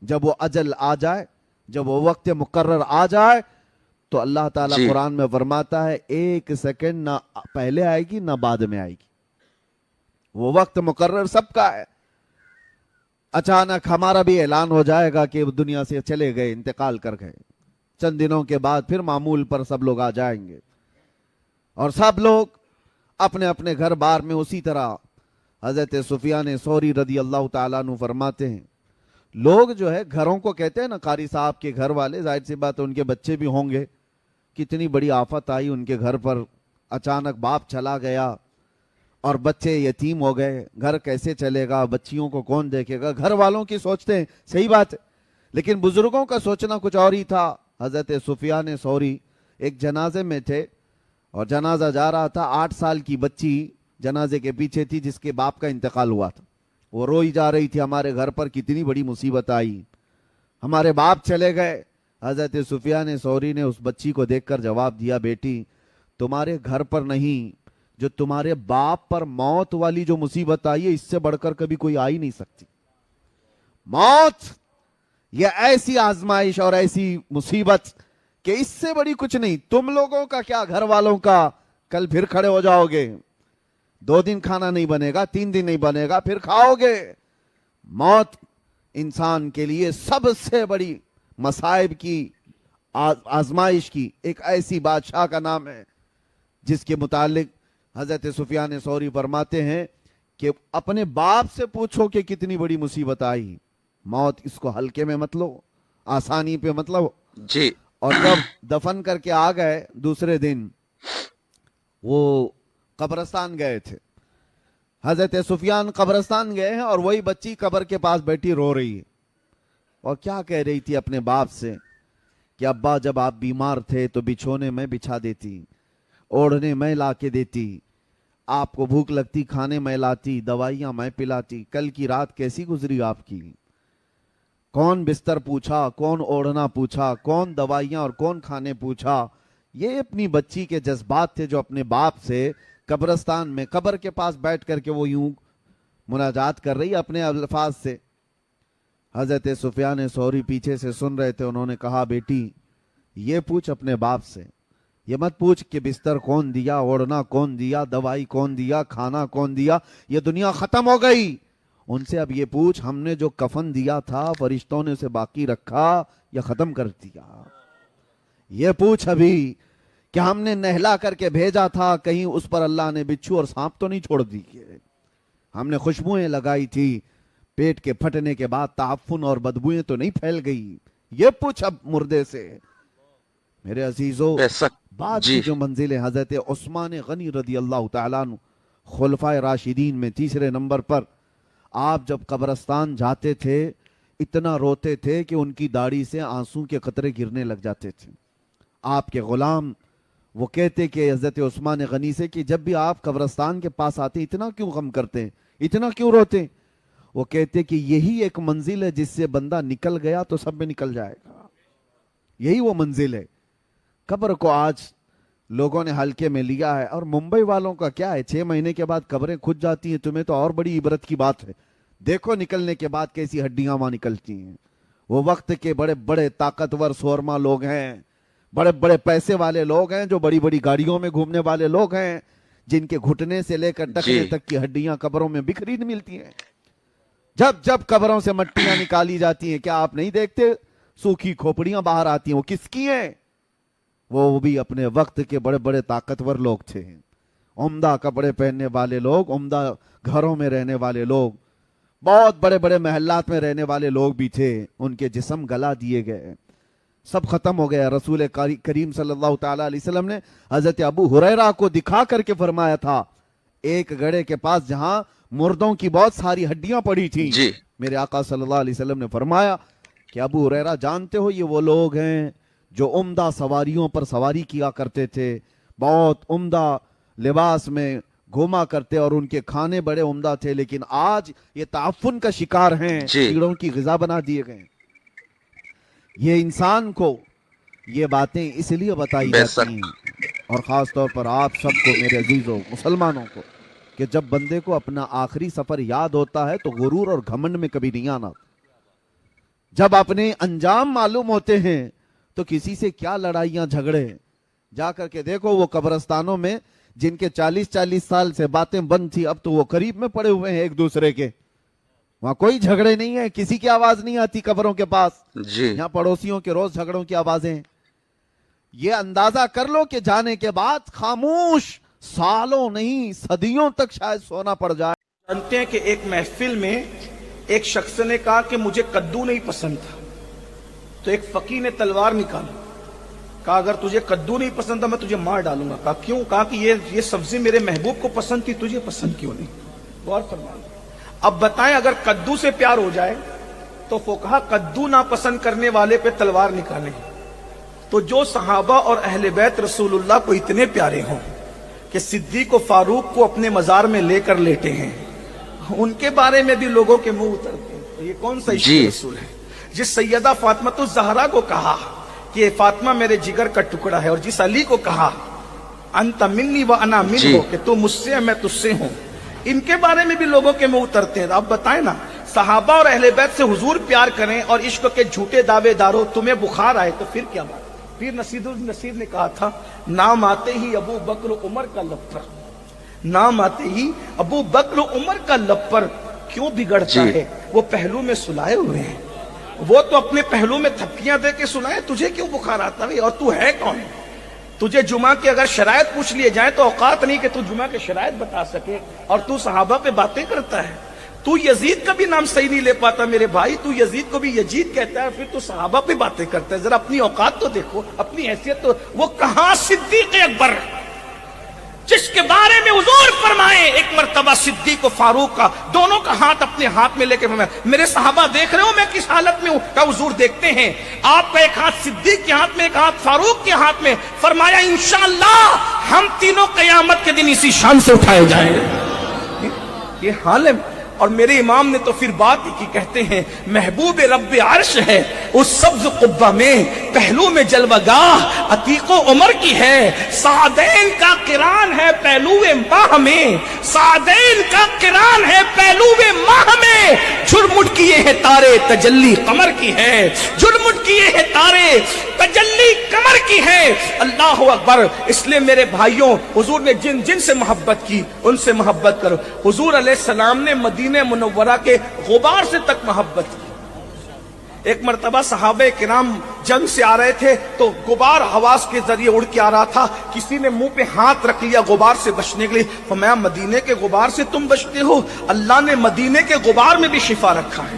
جب وہ اجل آ جائے, جب وہ وقت مقرر آ جائے, تو اللہ تعالیٰ جی قرآن میں فرماتا ہے 1 سیکنڈ نہ پہلے آئے گی نہ بعد میں آئے گی. وہ وقت مقرر سب کا ہے. اچانک ہمارا بھی اعلان ہو جائے گا کہ دنیا سے چلے گئے, انتقال کر گئے. چند دنوں کے بعد پھر معمول پر سب لوگ آ جائیں گے, اور سب لوگ اپنے اپنے گھر بار میں اسی طرح. حضرت سفیان ثوری رضی اللہ تعالیٰ عنہ فرماتے ہیں, لوگ جو ہے گھروں کو کہتے ہیں نا, قاری صاحب کے گھر والے, ظاہر سی بات ان کے بچے بھی ہوں گے. کتنی بڑی آفت آئی ان کے گھر پر, اچانک باپ چلا گیا اور بچے یتیم ہو گئے. گھر کیسے چلے گا, بچیوں کو کون دیکھے گا. گھر والوں کی سوچتے ہیں, صحیح بات ہے, لیکن بزرگوں کا سوچنا کچھ اور ہی تھا. حضرت سفیان ثوری ایک جنازے میں تھے اور جنازہ جا رہا تھا. 8 سال کی بچی جنازے کے پیچھے تھی جس کے باپ کا انتقال ہوا تھا. وہ روئی جا رہی تھی, ہمارے گھر پر کتنی بڑی مصیبت آئی, ہمارے باپ چلے گئے. حضرت سفیان ثوری نے اس بچی کو دیکھ کر جواب دیا, بیٹی تمہارے گھر پر نہیں, جو تمہارے باپ پر موت والی جو مصیبت آئی ہے, اس سے بڑھ کر کبھی کوئی آ ہی نہیں سکتی. موت یہ ایسی آزمائش اور ایسی مصیبت کہ اس سے بڑی کچھ نہیں. تم لوگوں کا کیا, گھر والوں کا, کل پھر کھڑے ہو جاؤ گے. 2 دن کھانا نہیں بنے گا, 3 دن نہیں بنے گا, پھر کھاؤ گے. موت انسان کے لیے سب سے بڑی مصائب کی, آزمائش کی ایک ایسی بادشاہ کا نام ہے جس کے متعلق حضرت سفیان ثوری فرماتے ہیں کہ اپنے باپ سے پوچھو کہ کتنی بڑی مصیبت آئی. موت اس کو ہلکے میں مت لو, آسانی پہ مت لو. جی اور جب دفن کر کے آ گئے دوسرے دن, وہ قبرستان گئے تھے. حضرت سفیان قبرستان گئے ہیں اور وہی بچی قبر کے پاس بیٹھی رو رہی ہے, اور کیا کہہ رہی تھی اپنے باپ سے کہ ابا جب آپ بیمار تھے تو بچھونے میں بچھا دیتی, اوڑھنے میں لا کے دیتی, آپ کو بھوک لگتی کھانے میں لاتی, دوائیاں میں پلاتی. کل کی رات کیسی گزری آپ کی, کون بستر پوچھا, کون اوڑھنا پوچھا, کون دوائیاں اور کون کھانے پوچھا. یہ اپنی بچی کے جذبات تھے جو اپنے باپ سے قبرستان میں قبر کے پاس بیٹھ کر کے وہ یوں مناجات کر رہی اپنے الفاظ سے. حضرت سفیان ثوری پیچھے سے سن رہے تھے. انہوں نے کہا, بیٹی یہ پوچھ اپنے باپ سے, یہ مت پوچھ کہ بستر کون دیا, اوڑھنا کون دیا, دوائی کون دیا, کھانا کون دیا. یہ دنیا ختم ہو گئی. ان سے اب یہ پوچھ, ہم نے جو کفن دیا تھا فرشتوں نے اسے باقی رکھا یا ختم کر دیا. یہ پوچھ ابھی کہ ہم نے نہلا کر کے بھیجا تھا, کہیں اس پر اللہ نے بچھو اور سانپ تو نہیں چھوڑ دی. ہم نے خوشبوئیں لگائی تھی, پیٹ کے پھٹنے کے بعد تعفن اور بدبوئیں تو نہیں پھیل گئی. یہ پوچھ اب مردے سے. میرے عزیزوں بے شک بعد جی کی جو منزلیں حضرت عثمان غنی رضی اللہ تعالیٰ عنہ خلفائے راشدین میں تیسرے نمبر پر، آپ جب قبرستان جاتے تھے اتنا روتے تھے کہ ان کی داڑھی سے آنسو کے قطرے گرنے لگ جاتے تھے۔ آپ کے غلام وہ کہتے کہ حضرت عثمان غنی سے کہ جب بھی آپ قبرستان کے پاس آتے اتنا کیوں غم کرتے ہیں، اتنا کیوں روتے ہیں؟ وہ کہتے کہ یہی ایک منزل ہے جس سے بندہ نکل گیا تو سب میں نکل جائے گا، یہی وہ منزل ہے۔ قبر کو آج لوگوں نے ہلکے میں لیا ہے، اور ممبئی والوں کا کیا ہے، 6 مہینے کے بعد قبریں کھد جاتی ہیں، تمہیں تو اور بڑی عبرت کی بات ہے، دیکھو نکلنے کے بعد کیسی ہڈیاں وہاں نکلتی ہیں۔ وہ وقت کے بڑے بڑے طاقتور سورما لوگ ہیں، بڑے بڑے پیسے والے لوگ ہیں، جو بڑی بڑی گاڑیوں میں گھومنے والے لوگ ہیں، جن کے گھٹنے سے لے کر ٹخنے جی تک کی ہڈیاں قبروں میں بکھری ملتی ہیں۔ جب جب قبروں سے مٹیاں نکالی جاتی ہیں، کیا آپ نہیں دیکھتے سوکھی کھوپڑیاں باہر آتی ہیں؟ وہ کس کی ہیں؟ وہ بھی اپنے وقت کے بڑے بڑے طاقتور لوگ تھے، عمدہ کپڑے پہننے والے لوگ، عمدہ گھروں میں رہنے والے لوگ، بہت بڑے بڑے محلات میں رہنے والے لوگ بھی تھے، ان کے جسم گلا دیے گئے، سب ختم ہو گیا۔ رسول کریم صلی اللہ تعالیٰ علیہ وسلم نے حضرت ابو ہریرہ کو دکھا کر کے فرمایا تھا، ایک گڑھے کے پاس جہاں مردوں کی بہت ساری ہڈیاں پڑی تھیں، جی میرے آقا صلی اللہ علیہ وسلم نے فرمایا کہ ابو ہریرہ جانتے ہو یہ وہ لوگ ہیں جو عمدہ سواریوں پر سواری کیا کرتے تھے، بہت عمدہ لباس میں گھوما کرتے، اور ان کے کھانے بڑے عمدہ تھے، لیکن آج یہ تعفن کا شکار ہیں، جی کیڑوں کی غذا بنا دیے گئے۔ یہ انسان کو یہ باتیں اس لیے بتائی بے جاتی ہیں، اور خاص طور پر آپ سب کو میرے عزیزوں مسلمانوں کو، کہ جب بندے کو اپنا آخری سفر یاد ہوتا ہے تو غرور اور گھمنڈ میں کبھی نہیں آنا۔ جب اپنے انجام معلوم ہوتے ہیں تو کسی سے کیا لڑائیاں جھگڑے، جا کر کے دیکھو وہ قبرستانوں میں جن کے 40 سال سے باتیں بند تھی، اب تو وہ قریب میں پڑے ہوئے ہیں ایک دوسرے کے، وہاں کوئی جھگڑے نہیں ہیں، کسی کی آواز نہیں آتی قبروں کے پاس، جی یہاں پڑوسیوں کے روز جھگڑوں کی آوازیں۔ یہ اندازہ کر لو کہ جانے کے بعد خاموش سالوں نہیں صدیوں تک شاید سونا پڑ جائے۔ جانتے ہیں کہ ایک محفل میں ایک شخص نے کہا کہ مجھے کدو نہیں پسند تھا، تو ایک فقیر نے تلوار نکالی، کہا اگر تجھے کدو نہیں پسند تھا میں تجھے مار ڈالوں گا۔ کہا کیوں؟ کہا کہ یہ سبزی میرے محبوب کو پسند تھی، تجھے پسند کیوں نہیں؟ غور فرمائیں۔ اب بتائیں اگر کدو سے پیار ہو جائے تو فقہا کدو ناپسند کرنے والے پہ تلوار نکالیں، تو جو صحابہ اور اہل بیت رسول اللہ کو اتنے پیارے ہوں کہ صدیق و فاروق کو اپنے مزار میں لے کر لیٹے ہیں، ان کے بارے میں بھی لوگوں کے منہ اترتے ہیں، یہ کون سا عشق رسول ہے؟ جس سیدہ فاطمہ الزہرا کو کہا کہ فاطمہ میرے جگر کا ٹکڑا ہے، اور جس علی کو کہا انت منی و انا منہ، کہ تو مجھ سے میں تجھ سے ہوں، ان کے بارے میں بھی لوگوں کے منہ اترتے ہیں۔ اب بتائیں نا، صحابہ اور اہل بیت سے حضور پیار کریں اور عشق کے جھوٹے دعوے داروں تمہیں بخار آئے تو پھر کیا بات؟ پھر نصیر نے کہا تھا نام آتے ہی ابو بکر عمر کا لب پر، نام آتے ہی ابو بکر عمر کا لب پر کیوں بگڑتا ہے؟ وہ پہلو میں سلائے ہوئے ہیں، وہ تو اپنے پہلو میں تھپکیاں دے کے سنائے، تجھے کیوں بخار آتا ہے؟ اور تو ہے کون؟ تجھے جمعہ کے اگر شرائط پوچھ لیے جائیں تو اوقات نہیں کہ تو جمعہ کے شرائط بتا سکے، اور تو صحابہ پہ باتیں کرتا ہے۔ تو یزید کا بھی نام صحیح نہیں لے پاتا میرے بھائی، تو یزید کو بھی یزید کہتا ہے، پھر تو صحابہ پہ باتیں کرتا ہے۔ ذرا اپنی اوقات تو دیکھو، اپنی حیثیت تو۔ وہ کہاں صدیق اکبر جس کے بارے میں حضور فرمائے ایک مرتبہ صدیق و فاروق کا دونوں کا ہاتھ اپنے ہاتھ میں لے کے فرمایا میرے صحابہ دیکھ رہے ہو میں کس حالت میں ہوں؟ کہا حضور دیکھتے ہیں، آپ کا ایک ہاتھ صدیق کے ہاتھ میں، ایک ہاتھ فاروق کے ہاتھ میں۔ فرمایا انشاءاللہ ہم تینوں قیامت کے دن اسی شان سے اٹھائے جائیں گے۔ یہ حال ہے۔ اور میرے امام نے تو پھر بات ہی کی، کہتے ہیں محبوب رب عرش ہے اس سبز قبہ میں، پہلو میں جلوہ گاہ عتیق و عمر کی ہے، سعدین کا قران ہے پہلو ماہ میں، سعدین کا قران ہے پہلو ماہ میں، جھرمٹ کیے ہیں تارے تجلی قمر کی ہے، جھرمٹ کیے ہیں تارے تجلی قمر کی ہے۔ اللہ اکبر۔ اس لیے میرے بھائیوں، حضور نے جن جن سے محبت کی ان سے محبت کرو۔ حضور علیہ السلام نے مدینہ منورہ کے غبار سے تک محبت کی۔ ایک مرتبہ صحابہ کرام جنگ سے آ رہے تھے تو غبار حواس کے ذریعے اڑ کے آ رہا تھا، کسی نے منہ پہ ہاتھ رکھ لیا غبار سے بچنے کے لیے، فرمایا مدینے کے غبار سے تم بچتے ہو؟ اللہ نے مدینے کے غبار میں بھی شفا رکھا ہے۔